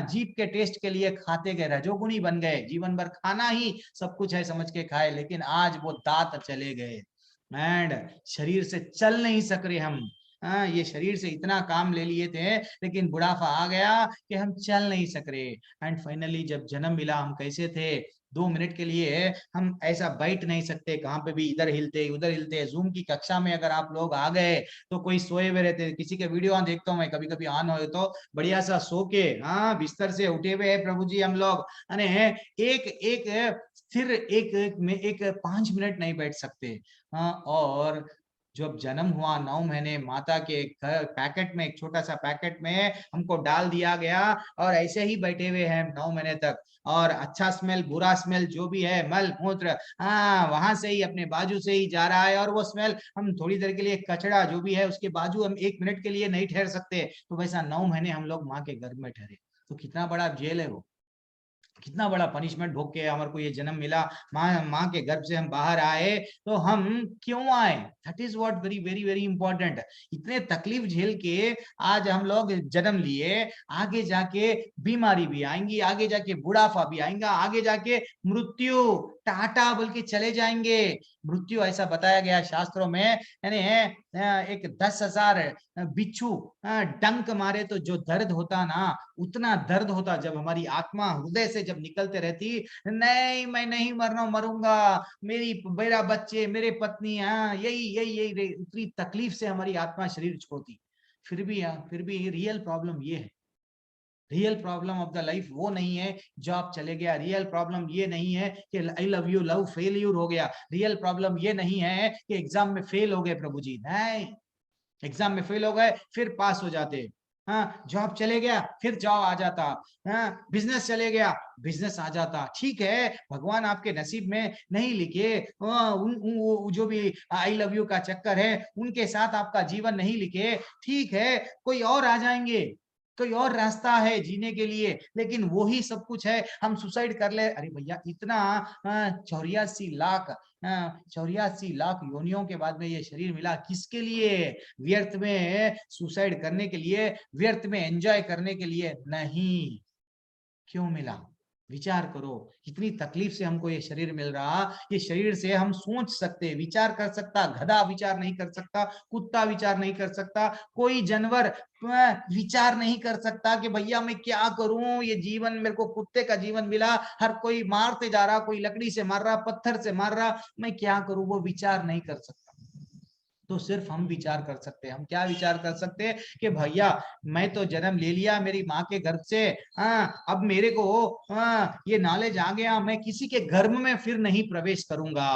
जीप के टेस्ट के लिए खाते गए, रजोगुणी बन गए, जीवन भर खाना ही सब कुछ है समझ के खाए, लेकिन आज वो दांत चले गए एंड शरीर से चल नहीं सक रहे हम। ये शरीर से इतना काम ले लिए थे, लेकिन बुढ़ापा आ गया कि हम चल नहीं सक रहे। एंड फाइनली जब जन्म मिला, हम कैसे थे, 2 मिनट के लिए हम ऐसा बैठ नहीं सकते, कहाँ पे भी इधर हिलते उधर हिलते। जूम की कक्षा में अगर आप लोग आ गए तो कोई सोए हुए रहते, किसी के वीडियो देखता हूँ मैं कभी कभी ऑन हो तो बढ़िया सा सो के, बिस्तर से उठे हुए है प्रभु जी हम लोग, एक एक स्थिर एक 5 मिनट नहीं बैठ सकते। और जब जन्म हुआ 9 महीने, माता के पैकेट में, एक छोटा सा पैकेट में हमको डाल दिया गया और ऐसे ही बैठे हुए हैं 9 महीने तक। और अच्छा स्मेल, बुरा स्मेल जो भी है, मल मूत्र, वहां से ही, अपने बाजू से ही जा रहा है। और वो स्मेल, हम थोड़ी देर के लिए कचड़ा जो भी है उसके बाजू हम 1 मिनट के लिए नहीं ठहर सकते। तो वैसा 9 महीने हम लोग माँ के गर्भ में ठहरे। तो कितना बड़ा जेल है वो, कितना बड़ा पनिशमेंट भोग के हमारे को ये जन्म मिला। माँ के गर्भ से हम बाहर आए, तो हम क्यों आए, that is what very very very important. इतने तकलीफ झेल के आज हम लोग जन्म लिए, आगे जाके बीमारी भी आएंगी, आगे जाके बुढ़ापा भी आएगा, आगे जाके मृत्यु, टाटा बोल के चले जाएंगे। मृत्यु ऐसा बताया गया शास्त्रों में, यानी एक 10,000 बिच्छू डंक मारे तो जो दर्द होता ना, उतना दर्द होता जब हमारी आत्मा हृदय से जब निकलते रहती, नहीं मैं नहीं मरना, मरूंगा, मेरा बच्चे, मेरे पत्नी, यही इतनी तकलीफ से हमारी आत्मा शरीर छोड़ती। फिर भी रियल प्रॉब्लम ये है, real problem of the life वो नहीं है जॉब चले गया, रियल प्रॉब्लम ये नहीं है कि I love you love failure हो गया, रियल प्रॉब्लम ये नहीं है कि एग्जाम में फेल हो गए प्रभु जी, नहीं, एग्जाम में फेल हो गए फिर पास हो जाते। जॉब चले गया फिर जॉब आ जाता, बिजनेस चले गया बिजनेस आ जाता। ठीक है, भगवान आपके नसीब में नहीं लिखे, जो भी आई लव यू का चक्कर है उनके साथ आपका जीवन नहीं लिखे, ठीक है, कोई और आ जाएंगे, कोई और रास्ता है जीने के लिए, लेकिन वो ही सब कुछ है, हम सुसाइड कर ले। अरे भैया, इतना 84 लाख योनियों के बाद में ये शरीर मिला, किसके लिए, व्यर्थ में सुसाइड करने के लिए, व्यर्थ में एंजॉय करने के लिए नहीं। क्यों मिला, विचार करो। इतनी तकलीफ से हमको ये शरीर मिल रहा, ये शरीर से हम सोच सकते, विचार कर सकता, गधा विचार नहीं कर सकता, कुत्ता विचार नहीं कर सकता, कोई जानवर विचार नहीं कर सकता कि भैया मैं क्या करूं, ये जीवन मेरे को कुत्ते का जीवन मिला, हर कोई मारते जा रहा, कोई लकड़ी से मार रहा, पत्थर से मार रहा, मैं क्या करूं, वो विचार नहीं कर सकता। तो सिर्फ हम विचार कर सकते हैं। हम क्या विचार कर सकते हैं कि भैया मैं तो जन्म ले लिया मेरी माँ के गर्भ से, अब मेरे को ये नॉलेज आ गया, मैं किसी के गर्भ में फिर नहीं प्रवेश करूंगा।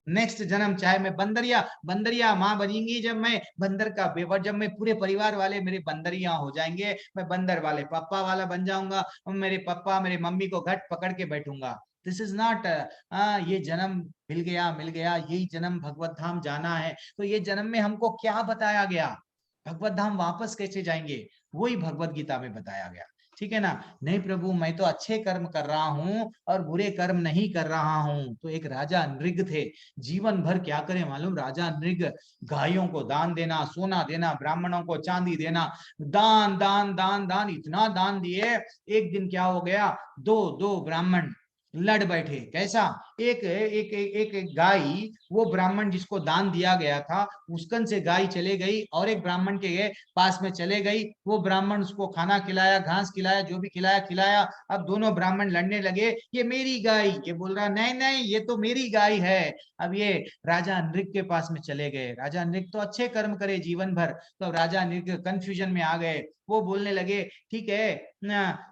नेक्स्ट जन्म चाहे मैं बंदरिया माँ बनेंगी, जब मैं बंदर का बेवर, जब मैं पूरे परिवार वाले मेरे बंदरिया हो जाएंगे, मैं बंदर वाले पापा वाला बन जाऊंगा, मेरे पापा मेरे मम्मी को घट पकड़ के बैठूंगा। दिस इज नॉट, ये जन्म मिल गया, यही जन्म भगवत धाम जाना है। तो ये जन्म में हमको क्या बताया गया, भगवत धाम वापस कैसे जाएंगे, वही भगवत गीता में बताया गया। ठीक है ना। नहीं प्रभु मैं तो अच्छे कर्म कर रहा हूँ और बुरे कर्म नहीं कर रहा हूँ। तो एक राजा नृग थे, जीवन भर क्या करे मालूम, राजा नृग गायों को दान देना, सोना देना, ब्राह्मणों को चांदी देना, दान दान दान दान, इतना दान दिए। एक दिन क्या हो गया, दो दो ब्राह्मण लड़ बैठे। कैसा, एक एक एक, एक गाय, वो ब्राह्मण जिसको दान दिया गया था उसकन से गाय चले गई और एक ब्राह्मण के पास में चले गई। वो ब्राह्मण उसको खाना खिलाया, घास खिलाया, जो भी खिलाया खिलाया। अब दोनों ब्राह्मण लड़ने लगे, ये मेरी गाय, ये बोल रहा नहीं नहीं ये तो मेरी गाय है। अब ये राजा नृग के पास में चले गए। राजा नृग तो अच्छे कर्म करे जीवन भर, तो राजा नृग कंफ्यूजन में आ गए। वो बोलने लगे ठीक है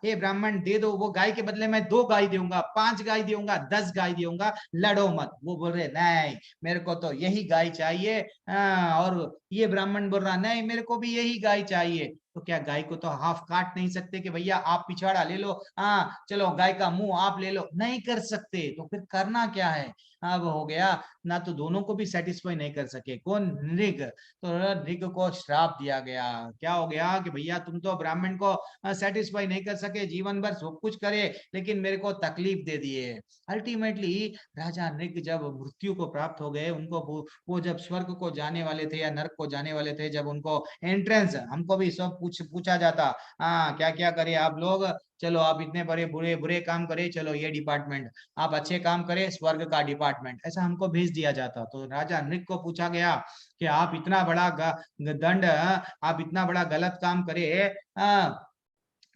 ये ब्राह्मण दे दो, वो गाय के बदले में 2 गाय दूंगा, 5 गाय दूंगा, 10 गाय दूंगा, लड़ो मत। वो बोल रहे नहीं मेरे को तो यही गाय चाहिए। और ये ब्राह्मण बोल रहा नहीं मेरे को भी यही गाय चाहिए। तो क्या गाय को तो हाफ काट नहीं सकते कि भैया आप पिछवाड़ा ले लो, हाँ चलो गाय का मुंह आप ले लो, नहीं कर सकते। तो फिर करना क्या है, अब हो गया ना, तो दोनों को भी सेटिस्फाई नहीं कर सके। कौन, नृग। तो नृग को श्राप दिया गया। क्या हो गया कि भैया तुम तो ब्राह्मण को सेटिस्फाई नहीं कर सके, जीवन भर सब कुछ करे लेकिन मेरे को तकलीफ दे दिए। अल्टीमेटली राजा नृग जब मृत्यु को प्राप्त हो गए, उनको वो जब स्वर्ग को जाने वाले थे या नरक को जाने वाले थे, जब उनको एंट्रेंस, हमको भी सब पूछा जाता, हाँ क्या क्या करे आप लोग, चलो आप इतने बड़े बुरे बुरे काम करे, चलो ये डिपार्टमेंट, आप अच्छे काम करे स्वर्ग का डिपार्टमेंट, ऐसा हमको भेज दिया जाता। तो राजा नृग को पूछा गया कि आप इतना बड़ा दंड, आप इतना बड़ा गलत काम करे,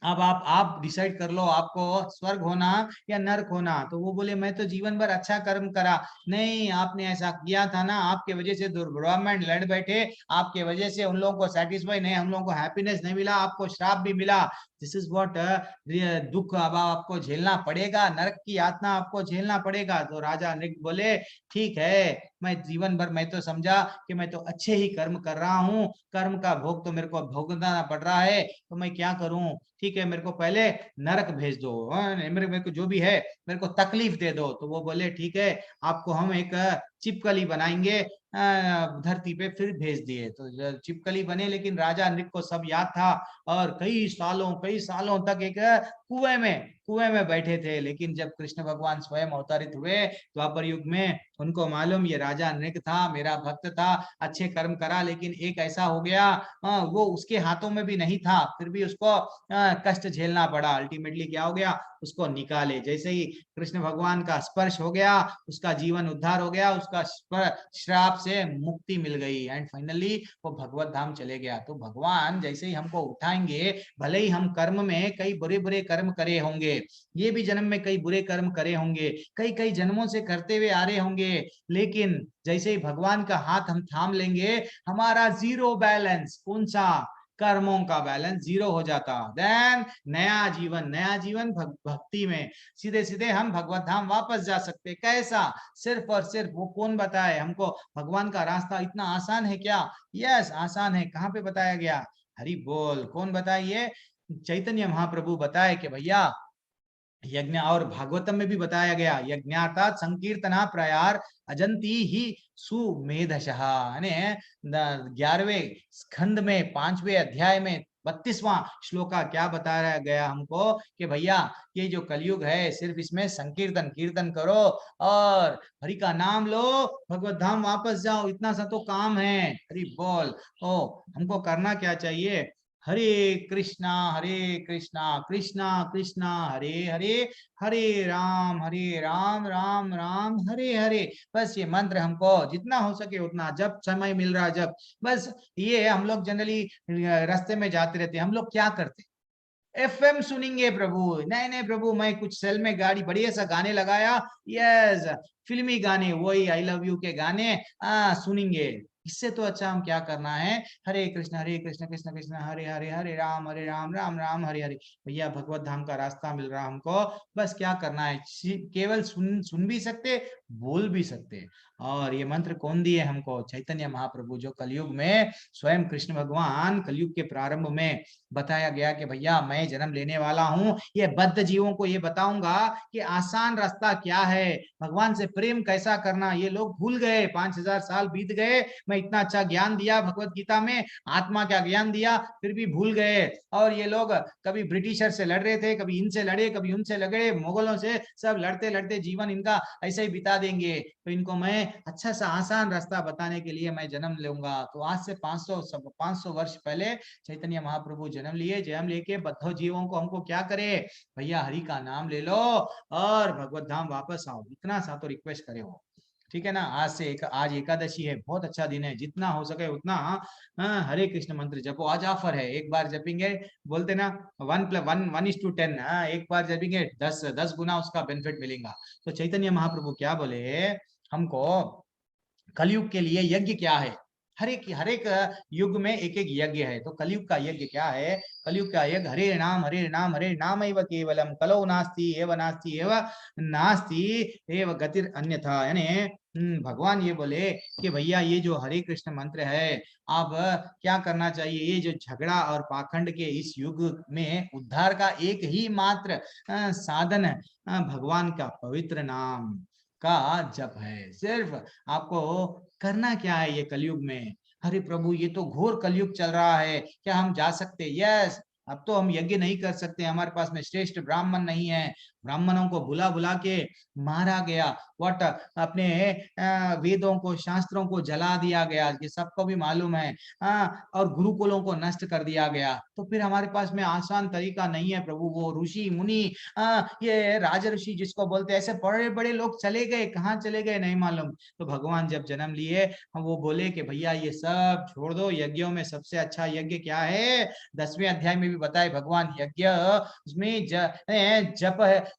अब आप डिसाइड कर लो आपको स्वर्ग होना या नरक होना। तो वो बोले मैं तो जीवन भर अच्छा कर्म करा। नहीं आपने ऐसा किया था ना, आपके वजह से दुर्ब्राह्मण लड़ बैठे, आपके वजह से उन लोगों को सेटिस्फाई नहीं, हम लोगों को हैप्पीनेस नहीं मिला, आपको श्राप भी मिला। दिस इज व्हाट दुख अब आपको झेलना पड़ेगा, नरक की यातना आपको झेलना पड़ेगा। तो राजा नृग बोले ठीक है, मैं जीवन भर मैं तो समझा कि मैं तो अच्छे ही कर्म कर रहा हूँ, कर्म का भोग तो मेरे को भोगना पड़ रहा है, तो मैं क्या करूं, ठीक है मेरे को पहले नरक भेज दो, मेरे को जो भी है मेरे को तकलीफ दे दो। तो वो बोले ठीक है आपको हम एक चिपकली बनाएंगे धरती पे, फिर भेज दिए। तो चिपकली बने, लेकिन राजा नृग को सब याद था और कई सालों तक एक कुएं में बैठे थे। लेकिन जब कृष्ण भगवान स्वयं अवतरित हुए द्वापर युग में, उनको मालूम ये राजा नृग था, मेरा भक्त था, अच्छे कर्म करा, लेकिन एक ऐसा हो गया वो उसके हाथों में भी नहीं था, फिर भी उसको कष्ट झेलना पड़ा। अल्टीमेटली क्या हो गया, उसको निकाले। जैसे ही कृष्ण भगवान का स्पर्श हो गया, उसका जीवन उद्धार हो गया, उसका श्राप से मुक्ति मिल गई एंड फाइनली वो भगवत धाम चले गया। तो भगवान जैसे ही हमको उठाएंगे, भले ही हम कर्म में कई बुरे बुरे कर्म करे होंगे, ये भी जन्म में कई बुरे कर्म करे होंगे, कई कई जन्मों से करते हुए आ रहे होंगे, लेकिन जैसे ही भगवान का हाथ हम थाम लेंगे, हमारा जीरो बैलेंस, कौन सा, कर्मों का बैलेंस जीरो हो जाता। देन नया जीवन भक्ति में सीधे सीधे हम भगवत धाम वापस जा सकते। कैसा, सिर्फ और सिर्फ वो कौन बताए हमको भगवान का रास्ता इतना आसान है क्या? यस आसान है। कहाँ पे बताया गया, हरि बोल, कौन बताइए, चैतन्य महाप्रभु बताए कि भैया यज्ञ, और भागवतम में भी बताया गया, यज्ञाता संकीर्तना प्रयार अजंती ही सुमेधशः, 11वें स्कंद में 5वें अध्याय में 32वां श्लोका क्या बताया गया हमको कि भैया ये जो कलयुग है सिर्फ इसमें संकीर्तन कीर्तन करो और हरि का नाम लो, भगवत धाम वापस जाओ, इतना सा तो काम है। हरि बोल। ओ हमको करना क्या चाहिए, हरे कृष्णा कृष्णा कृष्णा हरे हरे, हरे राम राम राम हरे हरे। बस ये मंत्र हमको जितना हो सके उतना, जब समय मिल रहा जब, बस ये हम लोग जनरली रास्ते में जाते रहते, हम लोग क्या करते, एफएम सुनेंगे प्रभु, नहीं प्रभु मैं कुछ सेल में गाड़ी बढ़िया सा गाने लगाया, यस फिल्मी गाने, वही आई लव यू के गाने सुनेंगे। इससे तो अच्छा हम क्या करना है, हरे कृष्ण कृष्ण कृष्ण हरे हरे, हरे राम राम राम हरे हरे। भैया भगवत धाम का रास्ता मिल रहा हमको, बस क्या करना है, केवल सुन भी सकते, भूल भी सकते हैं। और ये मंत्र कौन दिए हमको? चैतन्य महाप्रभु, जो कलयुग में स्वयं कृष्ण भगवान कलयुग के प्रारंभ में बताया गया कि भैया मैं जन्म लेने वाला हूँ, ये बद्ध जीवों को ये बताऊंगा कि आसान रास्ता क्या है, भगवान से प्रेम कैसा करना। ये लोग भूल गए, 5000 साल बीत गए, मैं इतना अच्छा ज्ञान दिया भगवत गीता में, आत्मा का ज्ञान दिया, फिर भी भूल गए। और ये लोग कभी ब्रिटिशर से लड़ रहे थे, कभी इनसे लड़े, कभी उनसे लड़े, मुगलों से, सब लड़ते लड़ते जीवन इनका ऐसे ही बिता देंगे। तो इनको मैं अच्छा सा आसान रास्ता बताने के लिए मैं जन्म लूंगा। तो आज से 500 वर्ष पहले चैतन्य महाप्रभु जन्म लिए, जन्म लेके बद्धो जीवों को हमको क्या करे, भैया हरि का नाम ले लो और भगवत धाम वापस आओ, इतना सा तो रिक्वेस्ट करे हो। ठीक है ना। आज एकादशी है, बहुत अच्छा दिन है, जितना हो सके उतना हरे कृष्ण मंत्र जपो। आज ऑफर है, एक बार जपेंगे, बोलते ना 1:1:10, एक बार जपेंगे 10 गुना उसका बेनिफिट मिलेगा। तो चैतन्य महाप्रभु क्या बोले हमको, कलयुग के लिए यज्ञ क्या है, हर एक युग में एक एक यज्ञ है। तो कलयुग का यज्ञ क्या है? कलयुग का यज्ञ हरे नाम हरे नाम हरे नाम एव केवलम, कलो नास्ति एव नास्ति एव नास्ति एव गतिर अन्यथा। यानी भगवान ये बोले कि भैया ये जो हरे कृष्ण मंत्र है, अब क्या करना चाहिए, ये जो झगड़ा और पाखंड के इस युग में उद्धार का एक ही मात्र साधन भगवान का पवित्र नाम का जप है। सिर्फ आपको करना क्या है ये कलयुग में? अरे प्रभु ये तो घोर कलयुग चल रहा है, क्या हम जा सकते? यस, अब तो हम यज्ञ नहीं कर सकते, हमारे पास में श्रेष्ठ ब्राह्मण नहीं है, ब्राह्मणों को बुला बुला के मारा गया, व्हाट, अपने वेदों को शास्त्रों को जला दिया गया, ये सबको भी मालूम है। और गुरुकुलों को नष्ट कर दिया गया। तो फिर हमारे पास में आसान तरीका नहीं है प्रभु। वो ऋषि मुनि, ये राज ऋषि जिसको बोलते हैं, ऐसे बड़े बड़े लोग चले गए, कहाँ चले गए नहीं मालूम। तो भगवान जब जन्म लिए वो बोले कि भैया ये सब छोड़ दो, यज्ञों में सबसे अच्छा यज्ञ क्या है? 10वें अध्याय में भी बताए भगवान, यज्ञ उसमें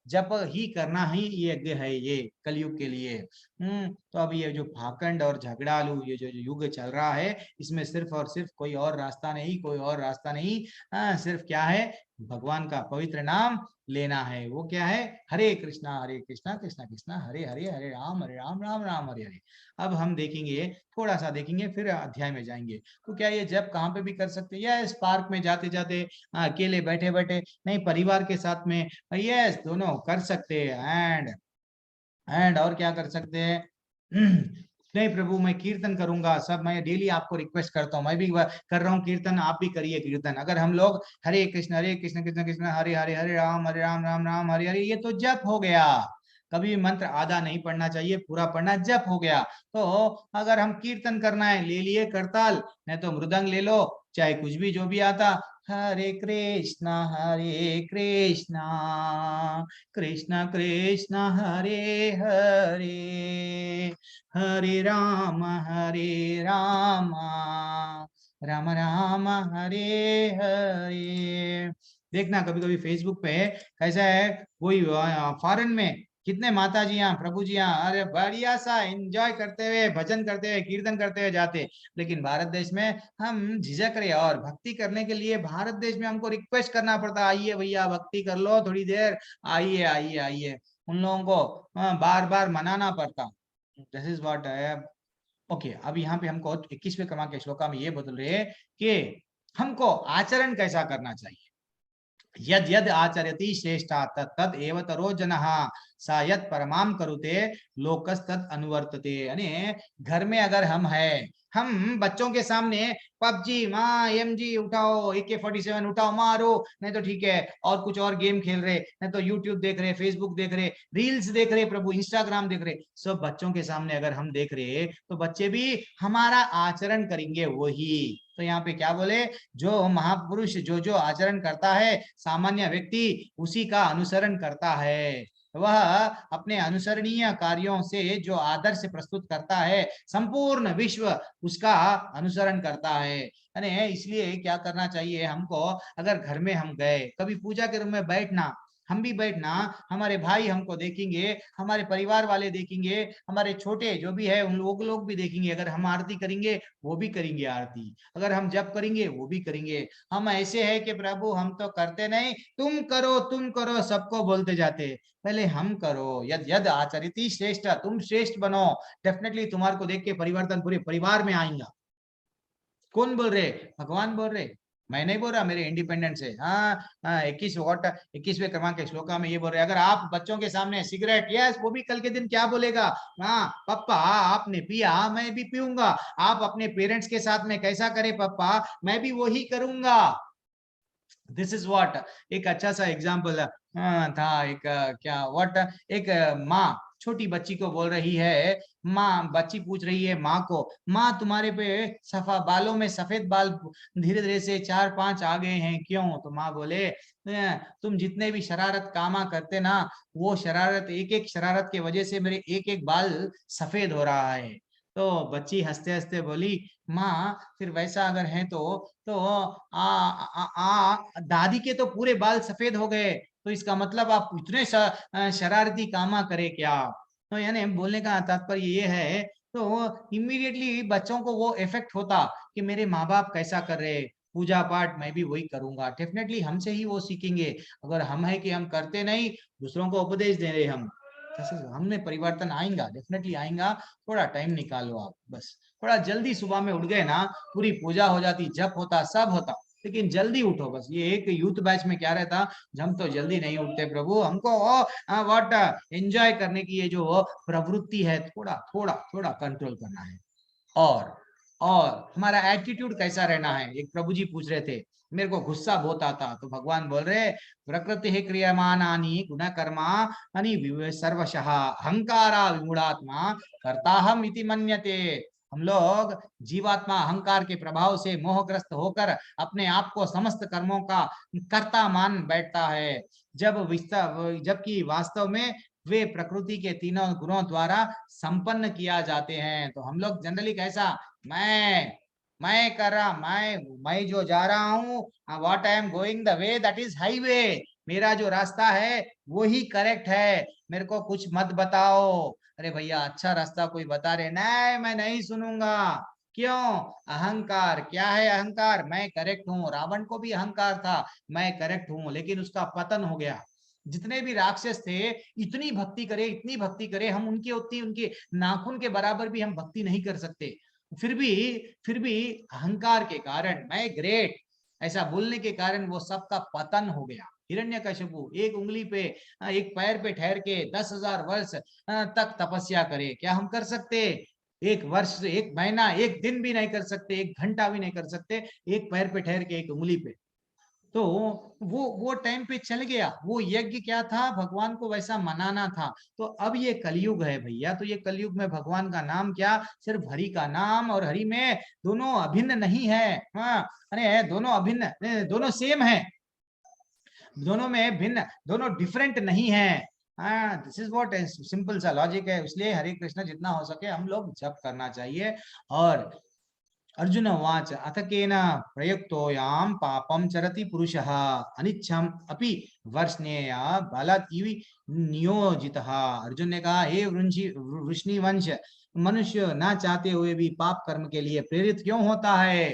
जप ही करना ही यज्ञ है ये कलयुग के लिए। तो अब ये जो भाखंड और झगड़ालू ये जो युग चल रहा है, इसमें सिर्फ और सिर्फ कोई और रास्ता नहीं, कोई और रास्ता नहीं, सिर्फ क्या है, भगवान का पवित्र नाम लेना है। वो क्या है? हरे कृष्णा कृष्णा कृष्णा हरे हरे, हरे राम राम राम हरे हरे। अब हम देखेंगे, थोड़ा सा देखेंगे, फिर अध्याय में जाएंगे। तो क्या ये जब कहाँ पे भी कर सकते हैं? यस, पार्क में जाते जाते, अकेले बैठे बैठे नहीं, परिवार के साथ में, यस, दोनों कर सकते हैं। एंड और क्या कर सकते हैं? नहीं प्रभु मैं कीर्तन करूंगा, सब मैं डेली आपको रिक्वेस्ट करता हूँ, मैं भी कर रहा हूँ कीर्तन, आप भी करिए कीर्तन। अगर हम लोग हरे कृष्ण कृष्ण कृष्ण हरे हरे, हरे राम राम राम हरे हरे, ये तो जप हो गया। कभी मंत्र आधा नहीं पढ़ना चाहिए, पूरा पढ़ना, जप हो गया। तो अगर हम कीर्तन करना है, ले लिए करताल, नहीं तो मृदंग ले लो, चाहे कुछ भी जो भी आता, हरे कृष्णा कृष्ण कृष्ण हरे हरे, हरे राम राम राम हरे हरे। देखना कभी कभी फेसबुक पे कैसा है, कोई फॉरेन में कितने माता जी यहाँ, प्रभु जी यहाँ, अरे बढ़िया सा एंजॉय करते हुए, भजन करते हुए, कीर्तन करते हुए जाते। लेकिन भारत देश में हम झिझक रहे, और भक्ति करने के लिए भारत देश में हमको रिक्वेस्ट करना पड़ता, आइए भैया भक्ति कर लो थोड़ी देर, आइए आइए आइए। उन लोगों को बार बार मनाना पड़ता। दिस इज व्हाट है। ओके, अब यहाँ पे हमको 21वें क्रमांक के श्लोका में ये बदल रहे कि हमको आचरण कैसा करना चाहिए। यद यद आचर्यति श्रेष्ठा तद एव तरो जनः, सा यद परमाम करुते लोकस्तद अनुवर्तते। यानी घर में अगर हम है, हम बच्चों के सामने पबजी माँ एमजी उठाओ, AK-47 उठाओ मारो, नहीं तो ठीक है और कुछ और गेम खेल रहे, नहीं तो यूट्यूब देख रहे, फेसबुक देख रहे, रील्स देख रहे, प्रभु इंस्टाग्राम देख रहे, सब बच्चों के सामने अगर हम देख रहे, तो बच्चे भी हमारा आचरण करेंगे वही। तो यहाँ पे क्या बोले, जो महापुरुष जो आचरण करता है, सामान्य व्यक्ति उसी का अनुसरण करता है। वह अपने अनुसरणीय कार्यों से जो आदर्श प्रस्तुत करता है, संपूर्ण विश्व उसका अनुसरण करता है। इसलिए क्या करना चाहिए हमको, अगर घर में हम गए, कभी पूजा के रूम में बैठना, हम भी बैठना, हमारे भाई हमको देखेंगे, हमारे परिवार वाले देखेंगे, हमारे छोटे जो भी है उन लोग भी देखेंगे। अगर हम आरती करेंगे वो भी करेंगे आरती, अगर हम जप करेंगे वो भी करेंगे। हम ऐसे है कि प्रभु हम तो करते नहीं, तुम करो सबको बोलते जाते, पहले हम करो। यद यद आचरिति श्रेष्ठ, तुम श्रेष्ठ बनो, डेफिनेटली तुम्हारे को देख के परिवर्तन पूरे परिवार में आएगा। कौन बोल रहे? भगवान बोल रहे, मैं नहीं बोल रहा, मेरे इंडिपेंडेंट से। हाँ 21वें क्रमांक के श्लोका में ये बोल रहे, अगर आप बच्चों के सामने सिगरेट, यस वो भी कल के दिन क्या बोलेगा, हाँ पापा आपने पिया मैं भी पीऊंगा। आप अपने पेरेंट्स के साथ में कैसा करे पापा, मैं भी वही करूंगा। दिस इज व्हाट, एक अच्छा सा एग्जाम्पल था। एक क्या व्हाट, एक माँ छोटी बच्ची को बोल रही है, माँ, बच्ची पूछ रही है माँ को, माँ तुम्हारे पे सफा बालों में सफेद बाल धीरे धीरे से 4-5 आ गए हैं, क्यों? तो माँ बोले तुम जितने भी शरारत कामा करते ना, वो शरारत, एक एक शरारत के वजह से मेरे एक एक बाल सफेद हो रहा है। तो बच्ची हंसते हंसते बोली, माँ फिर वैसा अगर है तो दादी के तो पूरे बाल सफेद हो गए, तो इसका मतलब आप इतने शरारती कामा करे क्या? तो यानी बोलने का तात्पर्य ये है, तो इमीडिएटली बच्चों को वो इफेक्ट होता कि मेरे माँ बाप कैसा कर रहे, पूजा पाठ मैं भी वही करूंगा। डेफिनेटली हमसे ही वो सीखेंगे। अगर हम है कि हम करते नहीं, दूसरों को उपदेश दे रहे हम, हमने परिवर्तन आएगा, डेफिनेटली आएगा। थोड़ा टाइम निकालो आप, बस थोड़ा जल्दी सुबह में उठ गए ना, पूरी पूजा हो जाती, जप होता, सब होता, लेकिन जल्दी उठो बस। ये एक यूथ बैच में क्या रहता, हम तो जल्दी नहीं उठते प्रभु, हमको व्हाट एंजॉय करने की ये जो प्रवृत्ति है, थोड़ा थोड़ा थोड़ा कंट्रोल करना है। और हमारा एटीट्यूड कैसा रहना है, एक प्रभु जी पूछ रहे थे, मेरे को गुस्सा बहुत आता, तो भगवान बोल रहे, प्रकृति है क्रियमानानि गुण कर्मा अनि सर्वशः अहंकारा विमूढ़ात्मा कर्ताहम इति मन्यते। हम लोग जीवात्मा अहंकार के प्रभाव से मोहग्रस्त होकर अपने आप को समस्त कर्मों का कर्ता मान बैठता है, जबकि वास्तव में वे प्रकृति के तीनों गुणों द्वारा संपन्न किया जाते हैं। तो हम लोग जनरली कैसा, मैं कर रहा, मैं जो जा रहा हूँ, what I am going the way that is highway, मेरा जो रास्ता है वो ही करेक्ट है, मेरे को कुछ मत बताओ। अरे भैया अच्छा रास्ता कोई बता रहे, नहीं मैं नहीं सुनूंगा। क्यों? अहंकार। क्या है अहंकार? मैं करेक्ट हूँ। रावण को भी अहंकार था, मैं करेक्ट हूँ, लेकिन उसका पतन हो गया। जितने भी राक्षस थे, इतनी भक्ति करे, हम उनके नाखून के बराबर भी हम भक्ति नहीं कर सकते। फिर भी अहंकार के कारण, मैं ग्रेट ऐसा बोलने के कारण वो सबका पतन हो गया। हिरण्यकशिपु एक उंगली पे, एक पैर पे ठहर के 10,000 वर्ष तक तपस्या करे, क्या हम कर सकते? एक वर्ष, एक महीना, एक दिन भी नहीं कर सकते, एक घंटा भी नहीं कर सकते, एक पैर पे ठहर के, एक उंगली पे। तो वो टाइम पे चल गया। वो यज्ञ क्या था, भगवान को वैसा मनाना था। तो अब ये कलयुग है भैया, तो ये कलयुग में भगवान का नाम क्या, सिर्फ हरि का नाम, और हरि में दोनों अभिन्न नहीं है। हाँ, अरे दोनों अभिन्न, दोनों सेम है, दोनों में भिन्न, दोनों डिफरेंट नहीं है। हाँ, दिस इज व्हाट सिंपल सा लॉजिक है। इसलिए हरे कृष्ण जितना हो सके हम लोग जप करना चाहिए। और अर्जुन उवाच अथ केन प्रयुक्तोऽयं पापं चरति पुरुषः अनिच्छम् अपि वर्ष्णेय बलात् इव नियोजितः। अर्जुन ने कहा, हे वृष्णिवंश, मनुष्य ना चाहते हुए भी पाप कर्म के लिए प्रेरित क्यों होता है?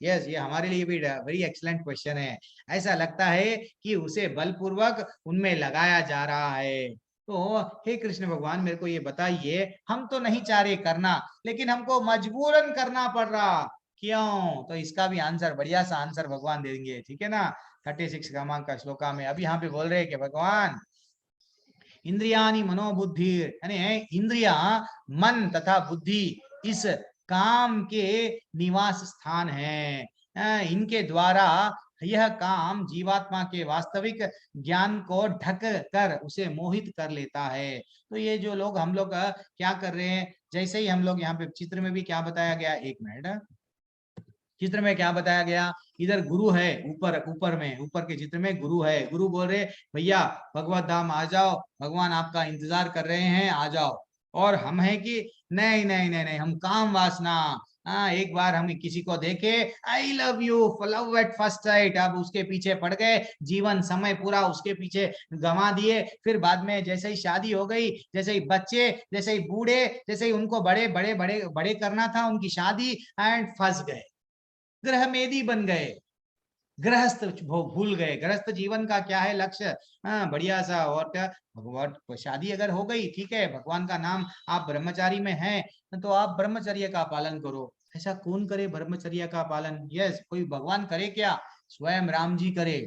यस, ये हमारे लिए भी वेरी एक्सीलेंट क्वेश्चन है। ऐसा लगता है कि उसे बलपूर्वक उनमें लगाया जा रहा है। तो हे कृष्ण भगवान, मेरे को ये बताइए, हम तो नहीं चाह रहे करना, लेकिन हमको मजबूरन करना पड़ रहा, क्यों? तो इसका भी आंसर, बढ़िया सा आंसर भगवान देंगे, ठीक है ना। 36 क्रमांक का श्लोका में अब यहाँ पे बोल रहे हैं कि भगवान, इंद्रियानि मनोबुद्धि, यानी इंद्रिया, मन तथा बुद्धि इस काम के निवास स्थान है। इनके द्वारा यह काम जीवात्मा के वास्तविक ज्ञान को ढक कर उसे मोहित कर लेता है। तो ये जो लोग, हम लोग क्या कर रहे हैं, जैसे ही हम लोग यहाँ पे चित्र में भी क्या बताया गया, एक मिनट, चित्र में क्या बताया गया, इधर गुरु है, ऊपर के चित्र में गुरु है। गुरु बोल रहे, भैया भगवत धाम आ जाओ, भगवान आपका इंतजार कर रहे हैं, आ जाओ। और हम हैं कि नहीं नहीं नहीं नहीं, हम काम वासना, हाँ, एक बार हम किसी को देखे, I love you, love at first sight, अब उसके पीछे पड़ गए, जीवन समय पूरा उसके पीछे गंवा दिए। फिर बाद में जैसे ही शादी हो गई, जैसे ही बच्चे, जैसे ही बूढ़े, जैसे ही उनको बड़े बड़े बड़े बड़े करना था उनकी शादी, एंड फंस गए, गृहमेदी बन गए, गृहस्थ भूल गए, गृहस्थ जीवन का क्या है लक्ष्य। हाँ, बढ़िया सा, और क्या, भगवान शादी अगर हो गई ठीक है, भगवान का नाम, आप ब्रह्मचारी में हैं तो आप ब्रह्मचर्य का पालन करो। ऐसा कौन करे ब्रह्मचर्य का पालन? यस, कोई भगवान करे क्या? स्वयं राम जी करे।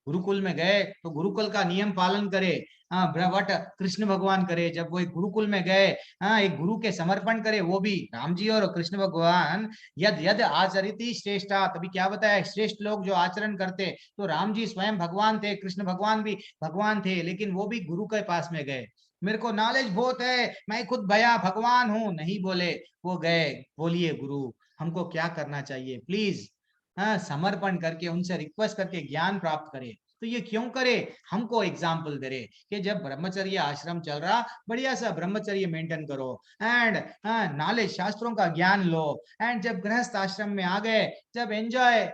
गुरुकुल में गए तो गुरुकुल का नियम पालन करे। हाँ, वट कृष्ण भगवान करे, जब वो एक गुरुकुल में गए, हाँ, एक गुरु के समर्पण करे, वो भी राम जी और कृष्ण भगवान, यद यद आचरिति श्रेष्ठा, तभी क्या बताया, श्रेष्ठ लोग जो आचरण करते, तो राम जी स्वयं भगवान थे, कृष्ण भगवान भी भगवान थे, लेकिन वो भी गुरु के पास में गए। मेरे को नॉलेज बहुत है, मैं खुद भया भगवान हूं, नहीं बोले, वो गए, बोलिए गुरु हमको क्या करना चाहिए प्लीज, हाँ, समर्पण करके उनसे रिक्वेस्ट करके ज्ञान प्राप्त करे। तो ये क्यों करे? हमको एग्जाम्पल दे रहे कि जब ब्रह्मचर्य आश्रम चल रहा, बढ़िया सा ब्रह्मचर्य मेंटेन करो, एंड नॉलेज शास्त्रों का ज्ञान लो, एंड जब गृहस्थ आश्रम में आ गए, जब एंजॉय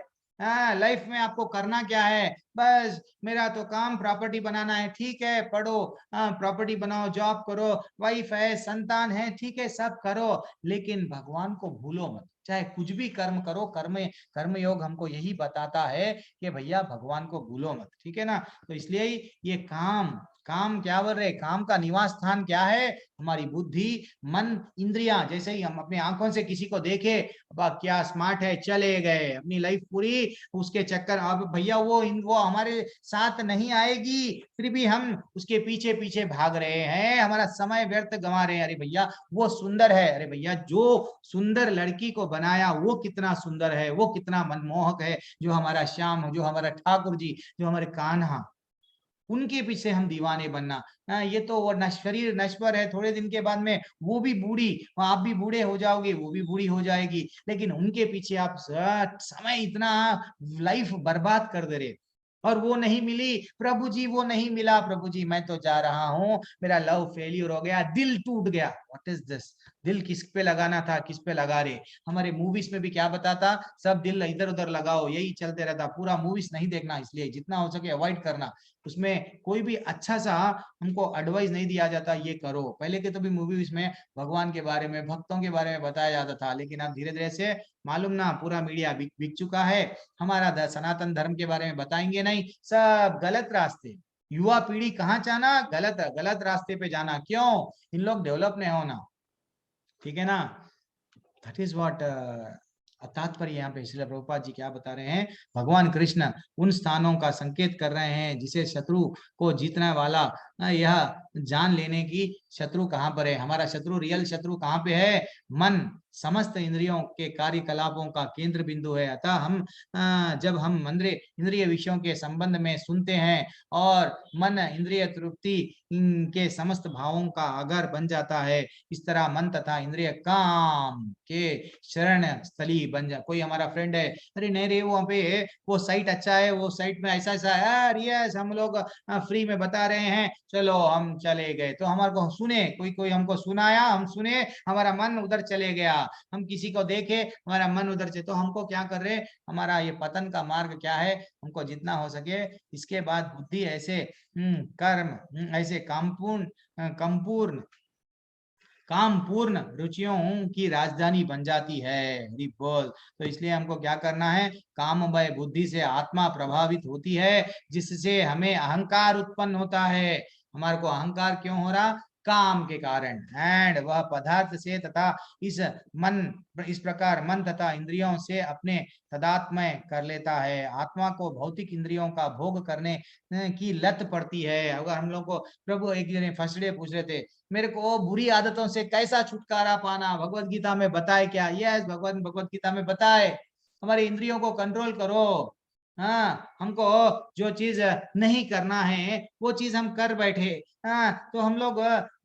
लाइफ में आपको करना क्या है, बस मेरा तो काम प्रॉपर्टी बनाना है, ठीक है, पढ़ो, प्रॉपर्टी बनाओ, जॉब करो, वाइफ है, संतान है, ठीक है, सब करो, लेकिन भगवान को भूलो मत। चाहे कुछ भी कर्म करो, कर्म योग हमको यही बताता है कि भैया भगवान को भूलो मत, ठीक है ना। तो इसलिए ये काम क्या बोल रहे, काम का निवास स्थान क्या है? हमारी बुद्धि, मन, इंद्रियां। जैसे ही हम अपने आंखों से किसी को देखे, अब क्या स्मार्ट है, चले गए, अपनी लाइफ पूरी उसके चक्कर, अब भैया वो हमारे साथ नहीं आएगी, फिर भी हम उसके पीछे पीछे भाग रहे हैं, हमारा समय व्यर्थ गंवा रहे हैं। अरे भैया वो सुंदर है, अरे भैया जो सुंदर लड़की को बनाया वो कितना सुंदर है, वो कितना मनमोहक है, जो हमारा श्याम, जो हमारा ठाकुर जी, जो हमारे कान्हा, उनके पीछे हम दीवाने बनना। ये तो वो शरीर नश्वर है, थोड़े दिन के बाद में वो भी बूढ़ी, आप भी बूढ़े हो जाओगे, वो भी बूढ़ी हो जाएगी, लेकिन उनके पीछे आप समय इतना लाइफ बर्बाद कर दे रहे, और वो नहीं मिली प्रभु जी, वो नहीं मिला प्रभु जी, मैं तो जा रहा हूँ, मेरा लव फेल्यूर हो गया, दिल टूट गया। What is this? दिल किस पे लगाना था, किस पे लगा रहे? हमारे मूवीज में भी क्या बताता, सब दिल इधर उधर लगाओ, यही चलते रहता। पूरा मूवीज नहीं देखना, इसलिए जितना हो सके अवॉइड करना, उसमें कोई भी अच्छा सा हमको एडवाइस नहीं दिया जाता, ये करो। पहले के तो भी मूवीज में भगवान के बारे में, भक्तों के बारे में बताया जाता था, लेकिन अब धीरे धीरे से मालूम ना, पूरा मीडिया बिक चुका है, हमारा सनातन धर्म के बारे में बताएंगे नहीं, सब गलत रास्ते। युवा पीढ़ी कहाँ जाना, गलत रास्ते पे जाना। क्यों? इन लोग डेवलप नहीं होना, ठीक है ना। दैट इज व्हाट तात्पर्य यहाँ पे श्रील प्रभुपाद जी क्या बता रहे हैं, भगवान कृष्ण उन स्थानों का संकेत कर रहे हैं जिसे शत्रु को जीतने वाला, यह जान लेने की शत्रु कहाँ पर है, हमारा शत्रु, रियल शत्रु कहाँ पे है? मन, समस्त इंद्रियों के कार्यकलापों का केंद्र बिंदु है। अतः हम जब हम इंद्रिय विषयों के संबंध में सुनते हैं और मन इंद्रिय तृप्ति के समस्त भावों का आधार बन जाता है, इस तरह मन तथा इंद्रिय काम के शरण स्थली बन जा। कोई हमारा फ्रेंड है, अरे नहीं रे वहाँ पे वो साइट अच्छा है, वो साइट में ऐसा ऐसा है, यस हम लोग फ्री में बता रहे हैं, चलो हम चले गए। तो हमारे को सुने, कोई हमको सुनाया, हम सुने, हमारा मन उधर चले गया, हम किसी को देखे, हमारा मन उधर से, तो हमको क्या कर रहे, हमारा ये पतन का मार्ग क्या है, हमको जितना हो सके इसके बाद बुद्धि ऐसे कर्म ऐसे कामपूर्ण रुचियों की राजधानी बन जाती है। बोल, तो इसलिए हमको क्या करना है, काममय बुद्धि से आत्मा प्रभावित होती है, जिससे हमें अहंकार उत्पन्न होता है। हमारे को अहंकार क्यों हो रहा? काम के कारण, एंड वह पदार्थ से तथा इस प्रकार मन तथा इंद्रियों से अपने तदात्मय कर लेता है। आत्मा को भौतिक इंद्रियों का भोग करने की लत पड़ती है। अगर हम लोग को प्रभु एक जने फर्स्ट डे पूछ रहे थे, मेरे को बुरी आदतों से कैसा छुटकारा पाना, भगवत गीता में बताए क्या? यस, भगवत गीता में बताए, हमारी इंद्रियों को कंट्रोल करो। हाँ, हमको जो चीज नहीं करना है वो चीज हम कर बैठे, हाँ, तो हम लोग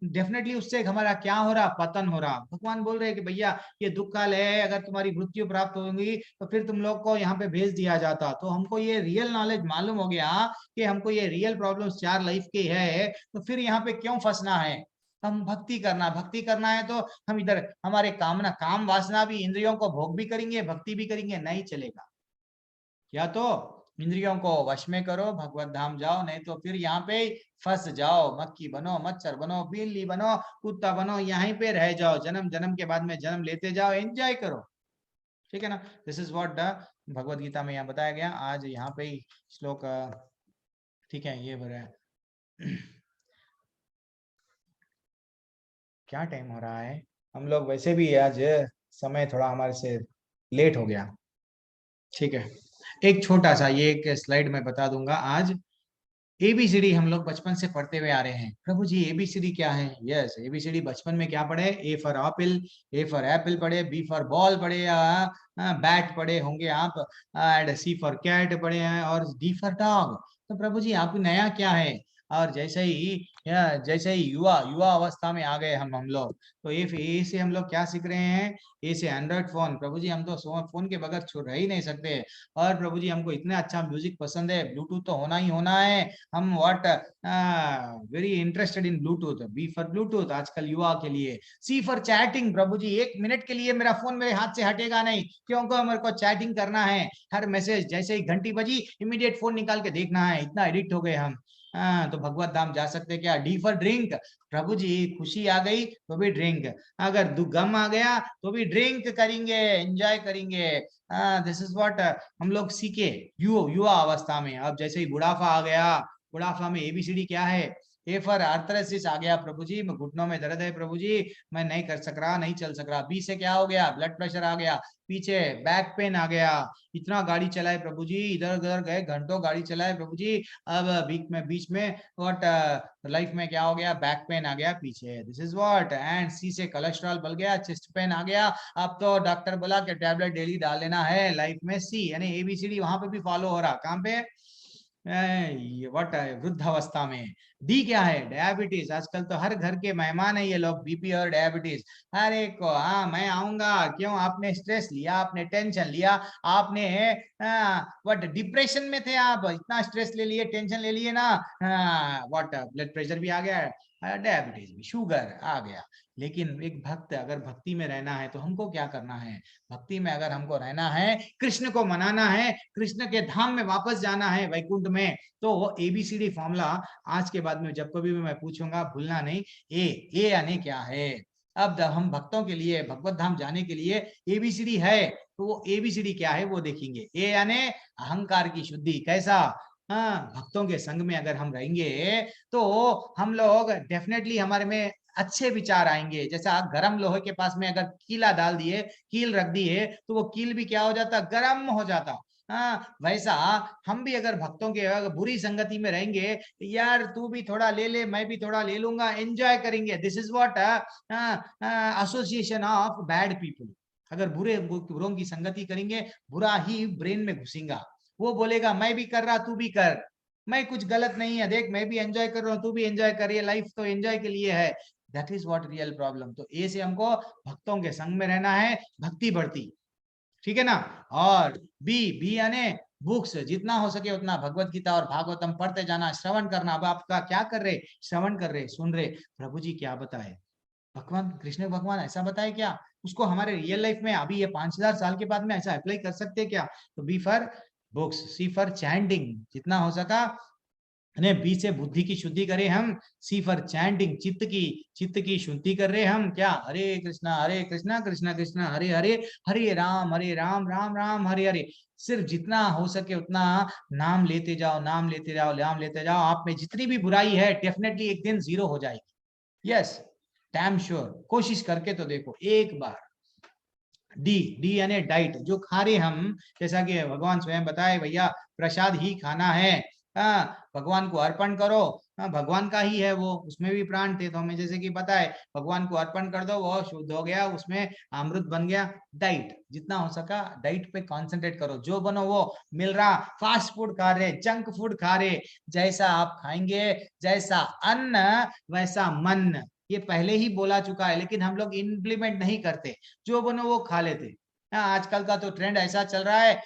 डेफिनेटली उससे हमारा क्या हो रहा, पतन हो रहा। भगवान बोल रहे हैं कि भैया ये दुख काल है, अगर तुम्हारी मृत्यु प्राप्त होगी तो फिर तुम लोग को यहाँ पे भेज दिया जाता। तो हमको ये रियल नॉलेज मालूम हो गया कि हमको ये रियल प्रॉब्लम्स 4 लाइफ के है, तो फिर यहाँ पे क्यों फंसना है? हम भक्ति करना है तो हम इधर हमारे काम वासना भी, इंद्रियों को भोग भी करेंगे, भक्ति भी करेंगे, नहीं चलेगा। या तो इंद्रियों को वश में करो, भगवत धाम जाओ, नहीं तो फिर यहाँ पे फंस जाओ, मक्खी बनो, मच्छर बनो, बिल्ली बनो, कुत्ता बनो, यहीं पे रह जाओ, जन्म जन्म के बाद में जन्म लेते जाओ, एंजॉय करो। ठीक है ना। This is what the Bhagavad Gita में यहाँ बताया गया। आज यहाँ पे ही श्लोक, ठीक है, ये भरा है। क्या टाइम हो रहा है? हम लोग वैसे भी आज समय थोड़ा हमारे से लेट हो गया। ठीक है, एक छोटा सा ये एक स्लाइड में बता दूंगा। आज एबीसीडी हम लोग बचपन से पढ़ते हुए आ रहे हैं। प्रभु जी एबीसीडी क्या है? यस, एबीसीडी बचपन में क्या पढ़े? A for Apple, A for Apple पढ़े, बी फॉर बॉल पढ़े, बैट पढ़े होंगे आप, एंड सी फॉर कैट पढ़े हैं, और डी फॉर डॉग। तो प्रभु जी आप नया क्या है? और जैसे ही युवा अवस्था में आ गए हम लोग, तो ए से हम लोग क्या सीख रहे हैं? ए से एंड्रॉइड फोन। प्रभु जी हम तो फोन के बगैर छोड़ रह ही नहीं सकते। और प्रभु जी हमको इतना अच्छा म्यूजिक पसंद है, ब्लूटूथ तो होना ही होना है। हम what very interested in Bluetooth. B for Bluetooth आजकल युवा के लिए। C for chatting. प्रभु जी 1 मिनट के लिए मेरा फोन मेरे हाथ से हटेगा नहीं, क्योंकि मेरे को चैटिंग करना है। हर मैसेज जैसे ही घंटी बजी इमीडिएट फोन निकाल के देखना है, इतना एडिक्ट हो गए हम। तो भगवत धाम जा सकते क्या? D for drink. प्रभु जी खुशी आ गई तो भी ड्रिंक, अगर गम आ गया तो भी ड्रिंक करेंगे, एंजॉय करेंगे। दिस इज व्हाट हम लोग सीखे युवा अवस्था में। अब जैसे ही बुढ़ापा आ गया, बुढ़ापा में एबीसीडी क्या है? ए फॉर आर्थराइटिस आ गया। प्रभु जी मैं घुटनों में दर्द है, प्रभु जी मैं नहीं कर सक रहा, नहीं चल सक रहा। बी से क्या हो गया? ब्लड प्रेशर आ गया, पीछे बैक पेन आ गया, इतना गाड़ी चलाए प्रभु जी, इधर उधर गए, घंटों गाड़ी चलाए प्रभु जी, अब बीच में व्हाट लाइफ में क्या हो गया? बैक पेन आ गया पीछे। This is what. एंड सी से कोलेस्ट्रॉल बढ़ गया, चेस्ट पेन आ गया। अब तो डॉक्टर बोला कि टैबलेट डेली डाल लेना है लाइफ में। सी यानी एबीसीडी वहां पे भी फॉलो हो रहा। कहां पे? व्हाट वृद्ध अवस्था में। डी क्या है? डायबिटीज। आजकल तो हर घर के मेहमान है ये लोग, बीपी और डायबिटीज हर एक को। हाँ मैं आऊंगा, क्यों? आपने स्ट्रेस लिया, आपने टेंशन लिया, आपने व्हाट डिप्रेशन में थे आप, इतना स्ट्रेस ले लिए, टेंशन ले लिए ना, व्हाट ब्लड प्रेशर भी आ गया, डायबिटीज भी, शुगर आ गया। लेकिन एक भक्त अगर भक्ति में रहना है तो हमको क्या करना है? भक्ति में अगर हमको रहना है, कृष्ण को मनाना है, कृष्ण के धाम में वापस जाना है, वैकुंठ में, तो एबीसीडी फॉर्मूला आज के बाद में जब कभी भी मैं पूछूंगा भूलना नहीं। ए यानी क्या है? अब हम भक्तों के लिए भगवत धाम जाने के लिए एबीसीडी है, तो वो एबीसीडी क्या है वो देखेंगे। ए यानी अहंकार की शुद्धि। कैसा? हाँ, भक्तों के संग में अगर हम रहेंगे तो हम लोग डेफिनेटली हमारे में अच्छे विचार आएंगे। जैसा गरम लोहे के पास में अगर कीला डाल दिए, कील रख दिए, तो वो कील भी क्या हो जाता? गर्म हो जाता। वैसा हम भी अगर भक्तों के अगर बुरी संगति में रहेंगे, यार तू भी थोड़ा ले ले, मैं भी थोड़ा ले लूंगा, एंजॉय करेंगे। This is what association of bad people. अगर बुरों की संगति करेंगे, बुरा ही ब्रेन में घुसेगा। वो बोलेगा मैं भी कर रहा, तू भी कर, मैं कुछ गलत नहीं है, देख मैं भी एंजॉय कर रहा हूँ, तू भी एंजॉय कर रही है, लाइफ तो एंजॉय के लिए है। That is what real problem. तो ए से हमको भक्तों के संग में रहना है, भक्ति बढ़ती। ठीक है ना। और बी यानी बुक्स, जितना हो सके उतना भगवत गीता और भागवतम पढ़ते जाना, श्रवण करना। अब आपका क्या कर रहे? श्रवण कर रहे, सुन रहे, प्रभु जी क्या बताए, भगवान कृष्ण भगवान ऐसा बताए क्या? उसको हमारे रियल लाइफ में अभी ये 5000 साल के बाद में ऐसा अप्लाई कर सकते हैं क्या? तो B for books, C for chanting, जितना हो सका। बी से बुद्धि की शुद्धि करें हम, सी फॉर चैंटिंग, चित्त की शुद्धि कर रहे हम। क्या? हरे कृष्णा कृष्णा कृष्णा हरे हरे, हरे राम राम राम हरे हरे। सिर्फ जितना हो सके उतना नाम लेते जाओ, नाम लेते जाओ, नाम लेते जाओ। आप में जितनी भी बुराई है डेफिनेटली एक दिन जीरो हो जाएगी। Yes, damn sure. कोशिश करके तो देखो एक बार। डी यानी डाइट, जो खा रहे हम, जैसा कि भगवान स्वयं बताए, भैया प्रसाद ही खाना है, भगवान को अर्पण करो। भगवान का ही है वो, उसमें भी प्राण थे, तो हमें जैसे कि पता है, भगवान को अर्पण कर दो, वो शुद्ध हो गया, उसमें अमृत बन गया। डाइट, जितना हो सका डाइट पे कंसंट्रेट करो। जो बनो वो मिल रहा, फास्ट फूड खा रहे, जंक फूड खा रहे, जैसा आप खाएंगे, जैसा अन्न वैसा मन, ये पहले ही बोला चुका है, लेकिन हम लोग इम्प्लीमेंट नहीं करते। जो बनो वो खा लेते। आजकल का तो ट्रेंड ऐसा चल रहा है,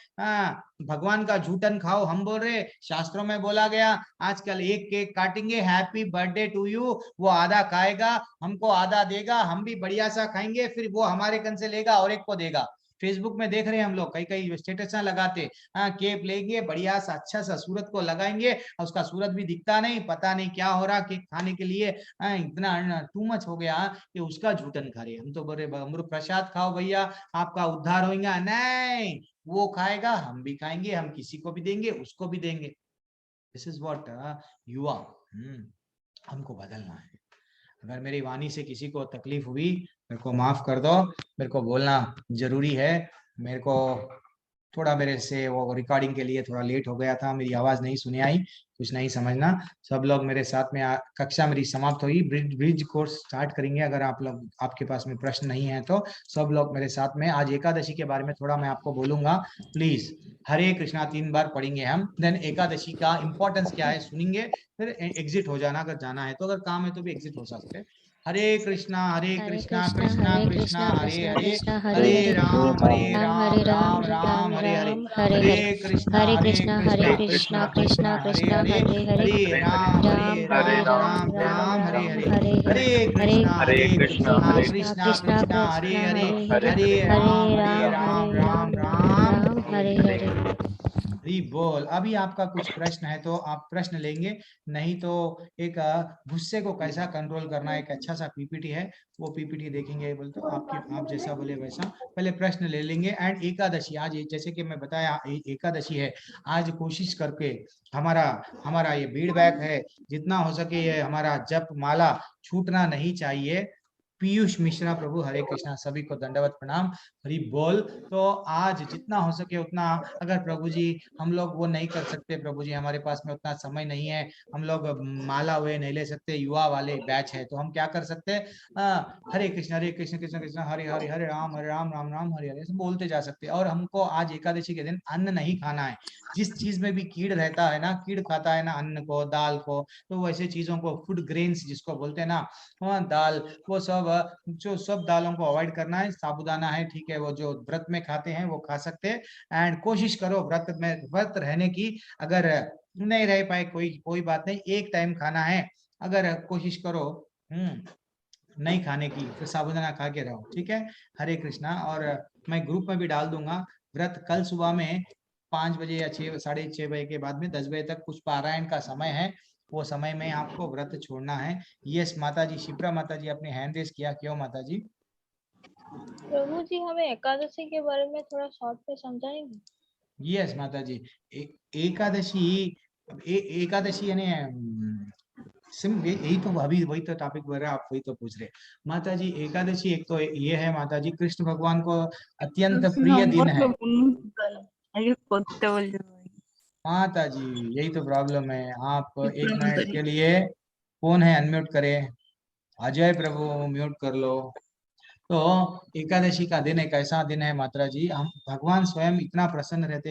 भगवान का झूठन खाओ, हम बोल रहे शास्त्रों में बोला गया आजकल एक केक काटेंगे, हैप्पी बर्थडे टू यू, वो आधा खाएगा, हमको आधा देगा, हम भी बढ़िया सा खाएंगे, फिर वो हमारे कन से लेगा और एक को देगा। फेसबुक में देख रहे हैं हम लोग, कई कई स्टेटस लगाते, केक लेंगे बढ़िया सा अच्छा सा सूरत को लगाएंगे, और उसका सूरत भी दिखता नहीं, पता नहीं क्या हो रहा केक खाने के लिए, इतना टू मच हो गया कि उसका झूठन खा रहे। हम तो बोले अमृत प्रसाद खाओ भैया, आपका उद्धार होगा, नहीं वो खाएगा, हम भी खाएंगे, हम किसी को भी देंगे, उसको भी देंगे। दिस इज व्हाट युवा, हमको बदलना है। अगर मेरी वाणी से किसी को तकलीफ हुई, मेरे को माफ कर दो, मेरे को बोलना जरूरी है। मेरे को थोड़ा मेरे से वो रिकॉर्डिंग के लिए थोड़ा लेट हो गया था, मेरी आवाज नहीं सुनी आई, कुछ नहीं समझना। सब लोग मेरे साथ में कक्षा मेरी समाप्त होगी, ब्रिज कोर्स स्टार्ट करेंगे। अगर आप लोग आपके पास में प्रश्न नहीं है तो सब लोग मेरे साथ में, आज एकादशी के बारे में थोड़ा मैं आपको बोलूंगा, प्लीज। हरे कृष्णा 3 बार पढ़ेंगे हम, देन एकादशी का इंपॉर्टेंस क्या है सुनेंगे, फिर एग्जिट हो जाना अगर जाना है तो, अगर काम है तो भी एग्जिट हो सकते हैं। हरे कृष्णा कृष्णा कृष्णा हरे हरे, हरे राम राम राम हरे हरे, हरे कृष्णा कृष्णा कृष्णा हरे हरे, हरे राम राम हरे हरे, हरे कृष्णा कृष्णा कृष्णा हरे हरे, हरे राम राम हरे हरे। हरी बोल। अभी आपका कुछ प्रश्न है तो आप प्रश्न लेंगे, नहीं तो एक गुस्से को कैसा कंट्रोल करना, एक अच्छा सा पीपीटी है, वो पीपीटी देखेंगे, बोल तो आप जैसा बोले वैसा पहले प्रश्न ले लेंगे। एंड एकादशी आज, जैसे कि मैं बताया एकादशी है, आज कोशिश करके हमारा ये फीडबैक है, जितना हो सके ये हमारा जप माला छूटना नहीं चाहिए। पीयूष मिश्रा प्रभु, हरे कृष्णा, सभी को दंडवत प्रणाम, हरि बोल। तो आज जितना हो सके उतना, अगर प्रभु जी हम लोग वो नहीं कर सकते, प्रभु जी हमारे पास में उतना समय नहीं है, हम लोग माला हुए नहीं ले सकते, युवा वाले बैच है, तो हम क्या कर सकते हैं, हरे कृष्ण कृष्ण कृष्ण हरे हरे, हरे राम राम राम हरे हरे, बोलते जा सकते हैं। और हमको आज एकादशी के दिन अन्न नहीं खाना है। जिस चीज में भी कीड़ रहता है ना, कीड़ खाता है ना अन्न को, दाल को, तो वैसे चीजों को, फूड ग्रेन्स जिसको बोलते हैं ना, दाल, वो सब जो सब दालों को अवॉइड करना है। साबूदाना है ठीक है, वो जो व्रत में खाते हैं वो खा सकते हैं। एंड कोशिश करो व्रत रहने की, अगर नहीं रह पाए कोई बात नहीं, एक टाइम खाना है, अगर कोशिश करो नहीं खाने की, तो साबूदाना खा के रहो, ठीक है। हरे कृष्णा। और मैं ग्रुप में भी डाल दूंगा, व्रत कल सुबह में 5 बजे या 6 साढ़े 6 बजे के बाद में 10 बजे तक कुछ पारायण का समय है, वो समय में आपको व्रत छोड़ना है। यस माता जी, शिप्रा माता जी अपने हैंड रेस किया, क्यों माता जी? प्रभु जी हमें एकादशी के बारे में थोड़ा शॉर्ट में समझाएंगे? यस माता जी, एकादशी एकादशी यानी यही तो, अभी वही तो टॉपिक बोल रहे हैं आप, वही तो पूछ रहे माता जी। एकादशी एक तो ये है माता जी, कृष्ण भगवान को अत्यंत प्रिय दिन है माता जी, यही तो प्रॉब्लम है। आप 1 मिनट के लिए कौन है, अनम्यूट करें, अजय प्रभु म्यूट कर लो। तो एकादशी का दिन एक ऐसा दिन है माता जी, हम भगवान स्वयं इतना प्रसन्न रहते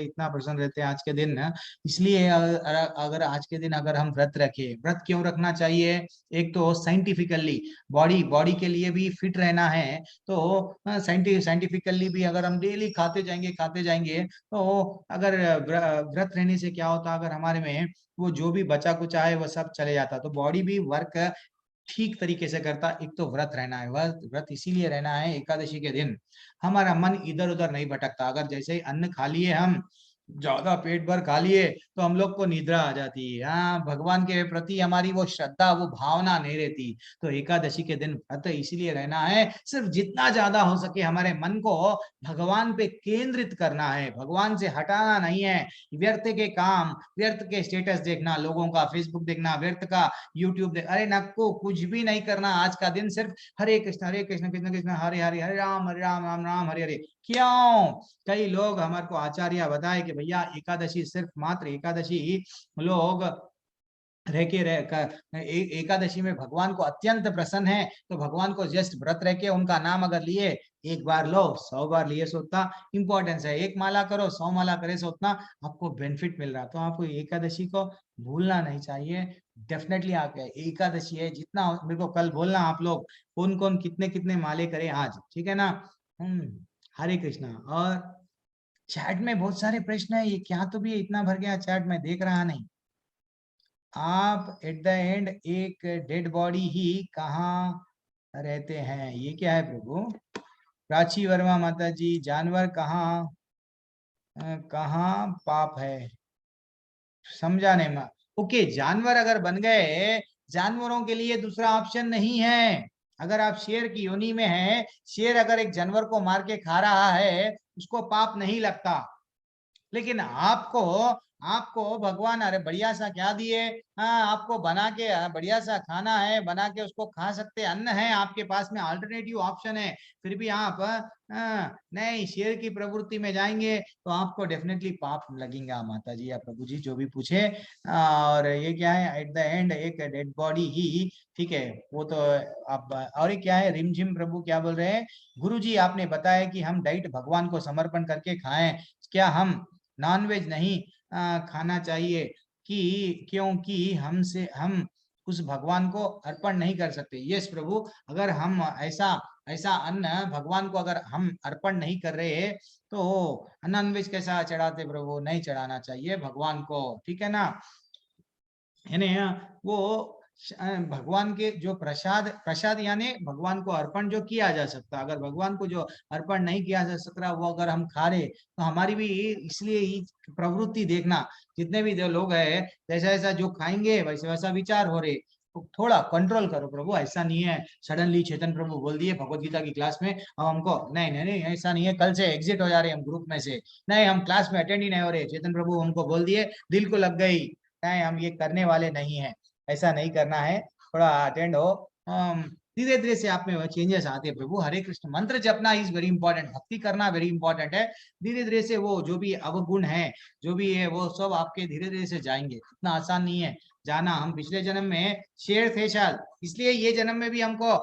हैं आज के दिन, इसलिए अगर आज के दिन अगर हम व्रत रखें, व्रत क्यों रखना चाहिए, एक तो साइंटिफिकली बॉडी के लिए भी फिट रहना है, तो साइंटिफिकली भी अगर हम डेली खाते जाएंगे तो अगर व्रत रहने से क्या होता, अगर हमारे में वो जो भी बचा कुचा है वो सब चले जाता, तो बॉडी भी वर्क ठीक तरीके से करता। एक तो व्रत रहना है, व्रत इसीलिए रहना है एकादशी के दिन, हमारा मन इधर उधर नहीं भटकता। अगर जैसे ही अन्न खा लिए, हम ज्यादा पेट भर खा लिए, तो हम लोग को निद्रा आ जाती है, हाँ, भगवान के प्रति हमारी वो श्रद्धा, वो भावना नहीं रहती। तो एकादशी के दिन व्रत इसीलिए रहना है, सिर्फ जितना ज्यादा हो सके हमारे मन को भगवान पे केंद्रित करना है, भगवान से हटाना नहीं है। व्यर्थ के काम, व्यर्थ के स्टेटस देखना, लोगों का फेसबुक देखना, व्यर्थ का यूट्यूब देख, अरे नक्को कुछ भी नहीं करना। आज का दिन सिर्फ हरे कृष्ण कृष्ण कृष्ण हरे हरे, हरे राम राम हरे हरे। क्यों? कई लोग हमारे को आचार्य बताए कि भैया एकादशी सिर्फ मात्र एकादशी लोग एकादशी में भगवान को अत्यंत प्रसन्न है, तो भगवान को जस्ट व्रत रह के उनका नाम अगर लिए, एक बार लो 100 बार लिए सो उतना इंपॉर्टेंस है, 1 माला करो 100 माला करे सो उतना आपको बेनिफिट मिल रहा है। तो आपको एकादशी को भूलना नहीं चाहिए। डेफिनेटली आके एकादशी है, जितना मेरे को कल बोलना आप लोग कौन कौन कितने कितने माले करे आज, ठीक है ना। हरे कृष्णा। और चैट में बहुत सारे प्रश्न है, ये क्या तो भी इतना भर गया चैट में, देख रहा नहीं। आप एट द एंड एक डेड बॉडी ही कहाँ रहते हैं, ये क्या है प्रभु? प्राची वर्मा माता जी, जानवर कहाँ कहाँ पाप है, समझा नहीं मैं। ओके, जानवर अगर बन गए, जानवरों के लिए दूसरा ऑप्शन नहीं है। अगर आप शेर की योनि में है, शेर अगर एक जानवर को मार के खा रहा है, उसको पाप नहीं लगता। लेकिन आपको आपको भगवान अरे बढ़िया सा क्या दिए, हाँ आपको बना के बढ़िया सा खाना है, बना के उसको खा सकते, अन्न है आपके पास में, अल्टरनेटिव ऑप्शन है, फिर भी आप नहीं शेर की प्रवृत्ति में जाएंगे तो आपको डेफिनेटली पाप लगेगा माता जी या प्रभु जी जो भी पूछे। और ये क्या है, एट द एंड एक डेड बॉडी ही, ठीक है वो तो आप। और ये क्या है, रिमझिम प्रभु क्या बोल रहे हैं, गुरु जी आपने बताया कि हम डाइट भगवान को समर्पण करके खाएं, क्या हम नॉनवेज नहीं खाना चाहिए कि क्योंकि हम उस भगवान को अर्पण नहीं कर सकते? यस प्रभु, अगर हम ऐसा ऐसा अन्न भगवान को अगर हम अर्पण नहीं कर रहे तो नॉनवेज कैसा चढ़ाते प्रभु? नहीं चढ़ाना चाहिए भगवान को, ठीक है ना। यानी वो भगवान के जो प्रसाद यानी भगवान को अर्पण जो किया जा सकता, अगर भगवान को जो अर्पण नहीं किया जा सकता वो अगर हम खा रहे तो हमारी भी इसलिए ही प्रवृत्ति देखना, जितने भी जो लोग हैं जैसा ऐसा जो खाएंगे वैसे वैसा विचार हो रहे, तो थोड़ा कंट्रोल करो प्रभु। ऐसा नहीं है सडनली चेतन प्रभु बोल दिए भगवत गीता की क्लास में अब हमको नहीं नहीं नहीं ऐसा नहीं है, कल से एग्जिट हो जा रहे हम ग्रुप में से, नहीं हम क्लास में अटेंड ही नहीं हो रहे, चेतन प्रभु हमको बोल दिए दिल को लग गई, नहीं हम ये करने वाले नहीं है, ऐसा नहीं करना है, थोड़ा अटेंड हो। धीरे धीरे से आप में चेंजेस आते हैं प्रभु। हरे कृष्ण मंत्र जपना इज वेरी इंपॉर्टेंट, भक्ति करना वेरी इंपॉर्टेंट है। धीरे धीरे से वो जो भी अवगुण है जो भी है वो सब आपके धीरे धीरे से जाएंगे, इतना आसान नहीं है जाना। हम पिछले जन्म में शेर थे शायद, इसलिए ये जन्म में भी हमको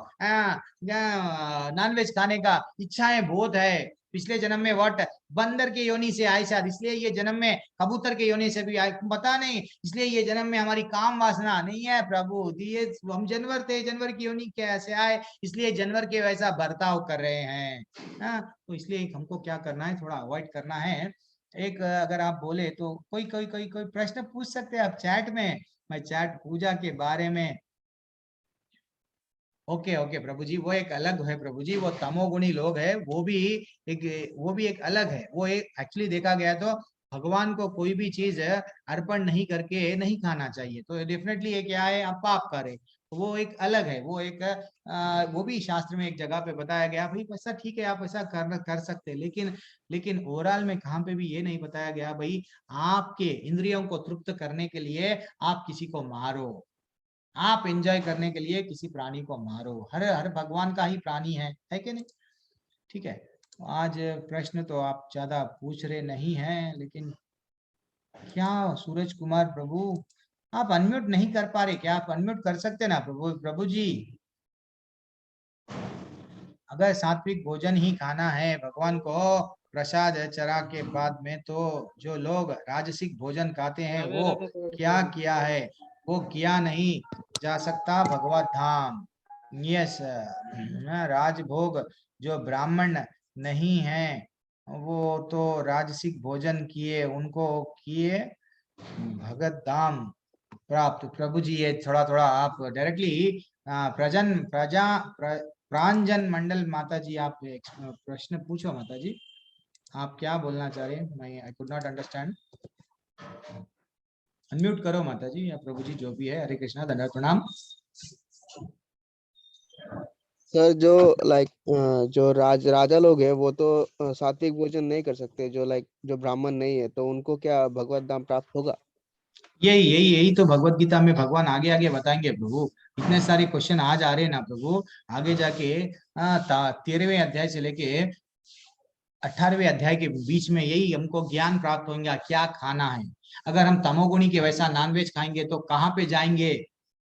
नॉनवेज खाने का इच्छाएं बहुत है। पिछले जन्म में व्हाट बंदर के योनि से आए शायद, इसलिए ये जन्म में कबूतर के योनि से भी आए, पता नहीं, इसलिए ये जन्म में हमारी काम वासना नहीं है प्रभु। ये हम जानवर थे, जानवर की योनि कैसे आए, इसलिए जानवर के वैसा बर्ताव कर रहे हैं। तो इसलिए हमको क्या करना है, थोड़ा अवॉइड करना है। एक अगर आप बोले तो कोई कोई कोई कोई प्रश्न पूछ सकते हैं आप चैट में, मैं चैट पूजा के बारे में। ओके ओके प्रभु जी, वो एक अलग है प्रभु जी, वो तमोगुणी लोग है, वो भी एक अलग है। वो एक एक्चुअली देखा गया तो भगवान को कोई भी चीज अर्पण नहीं करके नहीं खाना चाहिए, तो डेफिनेटली ये क्या है, आप पाप करे, वो एक अलग है। वो एक वो भी शास्त्र में एक जगह पे बताया गया भाई ऐसा ठीक है आप ऐसा कर सकते, लेकिन ओवरऑल में कहाँ पे भी ये नहीं बताया गया भाई आपके इंद्रियों को तृप्त करने के लिए आप किसी को मारो, आप एंजॉय करने के लिए किसी प्राणी को मारो। हर हर भगवान का ही प्राणी है कि नहीं? ठीक है, आज प्रश्न तो आप ज्यादा पूछ रहे नहीं हैं, लेकिन क्या सूरज कुमार प्रभु आप अनम्यूट नहीं कर पा रहे क्या? आप अनम्यूट कर सकते ना प्रभु जी। अगर सात्विक भोजन ही खाना है भगवान को प्रसाद चढ़ा के बाद में, तो जो लोग राजसिक भोजन खाते हैं वो क्या किया है, वो किया नहीं जा सकता भगवत धाम। यस, राजभोग जो ब्राह्मण नहीं है वो तो राजसिक भोजन किए, उनको किए भगत धाम प्राप्त। प्रभु जी ये थोड़ा थोड़ा आप डायरेक्टली प्रांजन मंडल माता जी आप एक प्रश्न पूछो माता जी, आप क्या बोलना चाह रहे हैं? मैं I could not understand. Unmute करो माता जी या प्रभु जी जो भी है। हरे कृष्णा, धन्यवाद, प्रणाम। सर जो जो राजा लोग हैं वो तो सात्विक भोजन नहीं कर सकते, जो जो ब्राह्मण नहीं है, तो उनको क्या भगवत धाम प्राप्त होगा? यही तो भगवत गीता में भगवान आगे आगे बताएंगे प्रभु। इतने सारे क्वेश्चन आज आ रहे हैं ना प्रभु, आगे जाके 13वें अध्याय से लेके 18वें अध्याय के बीच में यही हमको ज्ञान प्राप्त होगा क्या खाना है। अगर हम तमोगुणी के वैसा नॉनवेज खाएंगे तो कहाँ पे जाएंगे,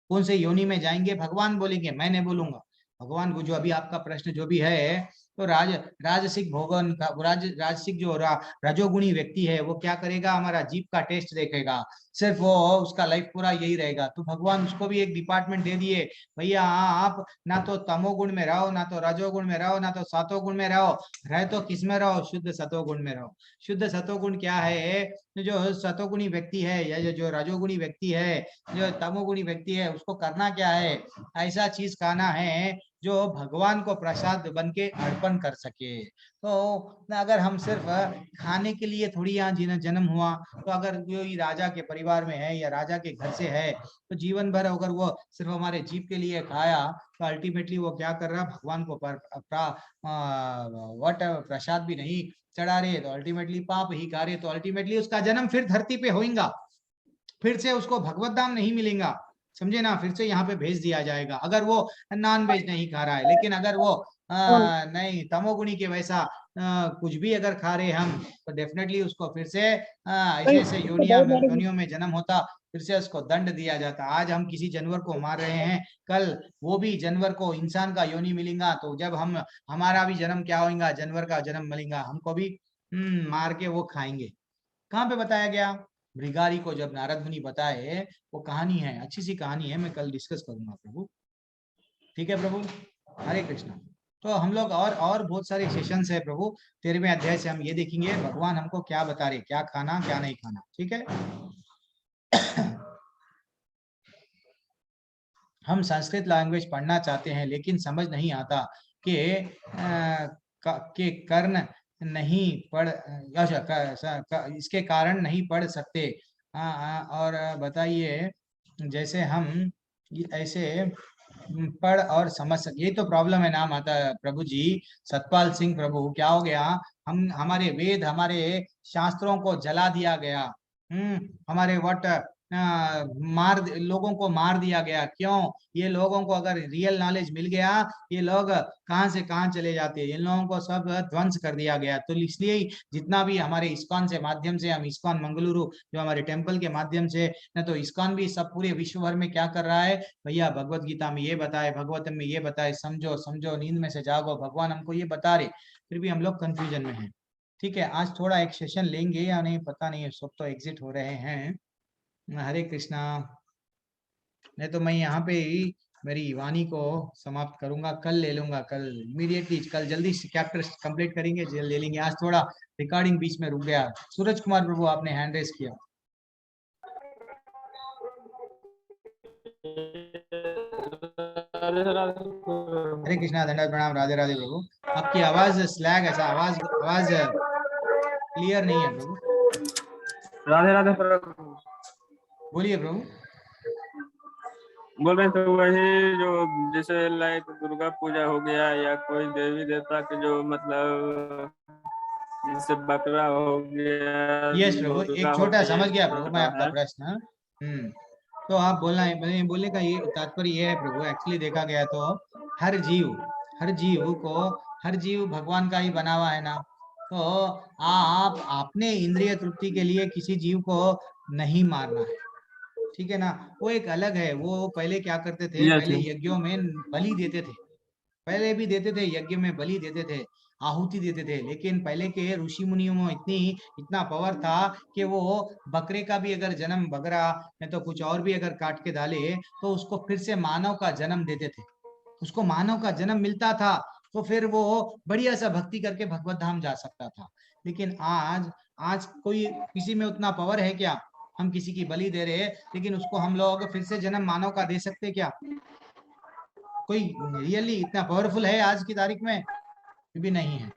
कौन से योनि में जाएंगे? भगवान बोलेंगे, मैं नहीं बोलूंगा। भगवान को जो अभी आपका प्रश्न जो भी है तो राजसिक भोगन का राजसिक जो रजोगुणी व्यक्ति है वो क्या करेगा, हमारा जीभ का टेस्ट देखेगा, सिर्फ वो उसका लाइफ पूरा यही रहेगा। तो भगवान उसको भी एक डिपार्टमेंट दे दिए, भैया आप ना तो तमोगुण में रहो, ना तो रजोगुण में रहो, ना तो सतोगुण में रहो, रहे तो किस में रहो, शुद्ध सतोगुण में रहो। शुद्ध सतोगुण क्या है, जो सतोगुणी व्यक्ति है या जो रजोगुणी व्यक्ति है, जो तमोगुणी व्यक्ति है, उसको करना क्या है, ऐसा चीज खाना है जो भगवान को प्रसाद बन के अर्पण कर सके। तो अगर हम सिर्फ खाने के लिए थोड़ी यहाँ जन्म हुआ, तो अगर कोई राजा के परिवार में है या राजा के घर से है, तो जीवन भर अगर वो सिर्फ हमारे जीव के लिए खाया, तो अल्टीमेटली वो क्या कर रहा, भगवान को प्रसाद भी नहीं चढ़ा रहे, तो अल्टीमेटली पाप ही खा रहे, तो अल्टीमेटली उसका जन्म फिर धरती पे होगा, फिर से उसको भगवत धाम नहीं मिलेगा, समझे ना, फिर से यहाँ पे भेज दिया जाएगा अगर वो नॉन वेज नहीं खा रहा है। लेकिन अगर वो नहीं तमोगुणी के वैसा कुछ भी अगर खा रहे हम, तो डेफिनेटली उसको फिर से ऐसे ऐसे योनियों में जन्म होता, फिर से उसको दंड दिया जाता। आज हम किसी जानवर को मार रहे हैं, कल वो भी जानवर को इंसान का योनि मिलेगा, तो जब हम हमारा भी जन्म क्या होगा, जानवर का जन्म मिलेगा, हमको भी मार के वो खाएंगे। कहाँ पे बताया गया, भृगारी को जब नारद मुनि बताए, वो कहानी है, अच्छी सी कहानी है, मैं कल डिस्कस करूंगा प्रभु, ठीक है प्रभु, हरे कृष्णा। तो हम लोग और बहुत सारे सेशंस है प्रभु, 13वें अध्याय से हम ये देखेंगे भगवान हमको क्या बता रहे, क्या खाना क्या नहीं खाना, ठीक है। हम संस्कृत लैंग्वेज पढ़ना चाहते हैं, लेकिन समझ नहीं आता कि कर्ण नहीं पढ़, इसके कारण नहीं पढ़ सकते। और बताइए, जैसे हम ऐसे पढ़ और समझ सके, यही तो प्रॉब्लम है ना माता प्रभु जी, सतपाल सिंह प्रभु, क्या हो गया, हम हमारे वेद हमारे शास्त्रों को जला दिया गया, हमारे लोगों को मार दिया गया। क्यों, ये लोगों को अगर रियल नॉलेज मिल गया, ये लोग कहां से कहां चले जाते, इन लोगों को सब ध्वंस कर दिया गया। तो इसलिए जितना भी हमारे इस्कॉन से माध्यम से, हम इस्कॉन मंगलुरु जो हमारे टेम्पल के माध्यम से, न तो इस्कॉन भी सब पूरे विश्व भर में क्या कर रहा है, भैया भगवत गीता में ये बताए, भगवत में ये बताए, समझो समझो, नींद में से जागो, भगवान हमको ये बता रहे, फिर भी हम लोग कंफ्यूजन में हैं। ठीक है, आज थोड़ा एक सेशन लेंगे या नहीं पता नहीं, सब तो एग्जिट हो रहे हैं। हरे कृष्णा। नहीं तो मैं यहाँ पे ही मेरी वाणी को समाप्त करूंगा, कल ले लूंगा, कल इमीडिएटली, कल जल्दी से चैप्टर कंप्लीट करेंगे, ले लेंगे। आज थोड़ा रिकॉर्डिंग बीच में रुक गया। सूरज कुमार प्रभु, आपने हैंड रेस किया। हरे कृष्णा, दंडवत प्रणाम, राधे राधे प्रभु। आपकी आवाज स्लैग, ऐसा आवाज क्लियर नहीं है प्रभु। राधे राधे प्रभु। बोलिए प्रभु। बोल रहे थे वही जो जैसे लाइक दुर्गा पूजा हो गया या कोई देवी देवता के जो मतलब जैसे बकरा हो गया। यस प्रभु, एक छोटा समझ गया प्रभु मैं आपका प्रश्न। तो आप बोलने का ये तात्पर्य ये है प्रभु, एक्चुअली देखा गया तो हर जीव भगवान का ही बना हुआ है ना। तो आपने इंद्रिय तृप्ति के लिए किसी जीव को नहीं मारना है, ठीक है ना। वो एक अलग है। वो पहले क्या करते थे, पहले यज्ञों में बलि देते थे, पहले भी देते थे, यज्ञ में बलि देते थे, आहुति देते थे। लेकिन पहले के ऋषि मुनियों में इतना पावर था कि वो बकरे का भी अगर जन्म, बकरा या तो कुछ और भी अगर काट के डाले, तो उसको फिर से मानव का जन्म देते थे, उसको मानव का जन्म मिलता था, तो फिर वो बढ़िया सा भक्ति करके भगवत धाम जा सकता था। लेकिन आज कोई किसी में उतना पावर है क्या, हम किसी की बलि दे रहे हैं, लेकिन उसको हम लोग फिर से जन्म मानव का दे सकते क्या? कोई रियली इतना पावरफुल है आज की तारीख में? भी नहीं है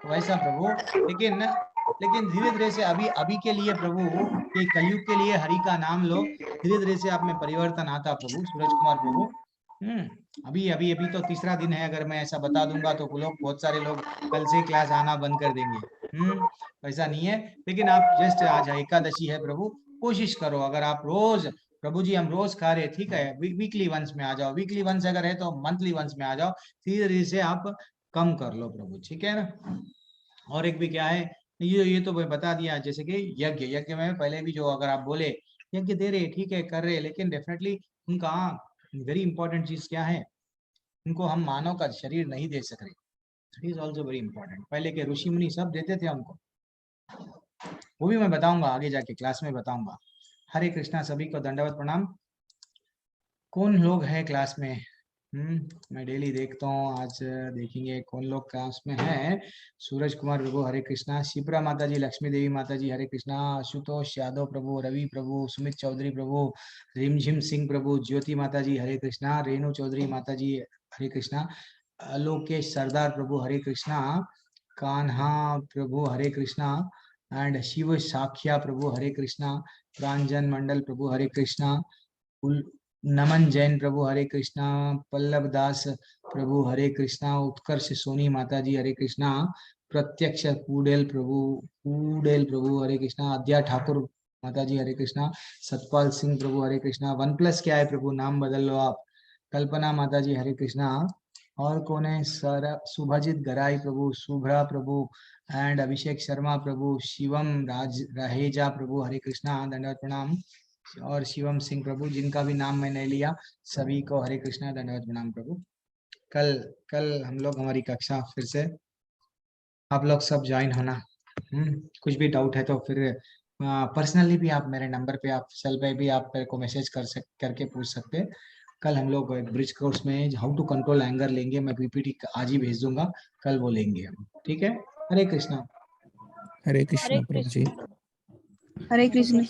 वैसा प्रभु। लेकिन धीरे धीरे से अभी के लिए प्रभु, ये कलयुग के लिए हरि का नाम लो, धीरे धीरे से आप में परिवर्तन आता प्रभु। सूरज कुमार प्रभु, अभी तो तीसरा दिन है, अगर मैं ऐसा बता दूंगा तो बहुत सारे लोग कल से क्लास आना बंद कर देंगे। वैसा नहीं है, लेकिन आप जस्ट आज एकादशी है प्रभु, कोशिश करो, अगर आप रोज, प्रभु जी हम रोज खा रहे, ठीक है, वीकली वंस में आ जाओ, वीकली वंस अगर है तो मंथली वंस में आ जाओ, धीरे धीरे से आप कम कर लो प्रभु, ठीक है ना। और एक भी क्या है, ये तो बता दिया, जैसे कि यज्ञ में पहले भी जो अगर आप बोले यज्ञ दे रहे, ठीक है, कर रहे, लेकिन डेफिनेटली उनका वेरी इंपॉर्टेंट चीज क्या है, उनको हम मानव का शरीर नहीं दे सक रहे, इज ऑल्सो वेरी इंपॉर्टेंट। पहले के ऋषि मुनि सब देते थे हमको, वो भी मैं बताऊंगा आगे जाके क्लास में बताऊंगा। हरे कृष्णा, सभी को दंडवत प्रणाम। कौन लोग हैं क्लास में? मैं डेली देखता हूँ, आज देखेंगे कौन लोग क्लास में हैं। सूरज कुमार प्रभु हरे कृष्णा, शिप्रा माता जी, लक्ष्मी देवी माता जी हरे कृष्णा, आशुतोष यादव प्रभु, रवि प्रभु, सुमित चौधरी प्रभु, रिमझिम सिंह प्रभु, ज्योति माता जी हरे कृष्णा, रेणु चौधरी माता जी हरे कृष्णा, लोकेश सरदार प्रभु हरे कृष्णा, कान्हा प्रभु हरे कृष्णा एंड शिव साख्या प्रभु हरे कृष्णा, प्रांजन मंडल प्रभु हरे कृष्णा, नमन जैन प्रभु हरे कृष्णा, पल्लव दास प्रभु हरे कृष्णा, उत्कर्ष सोनी माता जी हरे कृष्णा, प्रत्यक्ष कूडेल प्रभु हरे कृष्णा, अद्या ठाकुर माता जी हरे कृष्णा, सतपाल सिंह प्रभु हरे कृष्णा, वन प्लस क्या है प्रभु, नाम बदल लो आप, कल्पना माता जी हरे कृष्णा, और कौन है सर, शुभजीत गराई प्रभु, शुभ्रा प्रभु एंड अभिषेक शर्मा प्रभु, शिवम रहेजा प्रभु हरे कृष्णा, दंडवत प्रणाम, और शिवम सिंह प्रभु, जिनका भी नाम मैंने लिया सभी को हरे कृष्णा, दंडवत प्रणाम प्रभु। कल हम लोग हमारी कक्षा फिर से आप लोग सब ज्वाइन होना। कुछ भी डाउट है तो फिर पर्सनली भी आप मेरे नंबर पे, आप सेल पे भी आप मेरे को मैसेज करके पूछ सकते हैं। कल हम लोग ब्रिज कोर्स में हाउ टू कंट्रोल एंगर लेंगे, मैं पीपीटी आज ही भेज दूंगा, कल वो लेंगे हम, ठीक है। हरे कृष्णा। हरे कृष्णा प्रभु जी। हरे कृष्ण।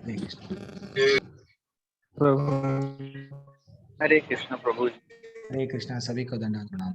हरे कृष्णा प्रभु हरे कृष्ण प्रभु जी। हरे कृष्णा, सभी को दंडवत प्रणाम।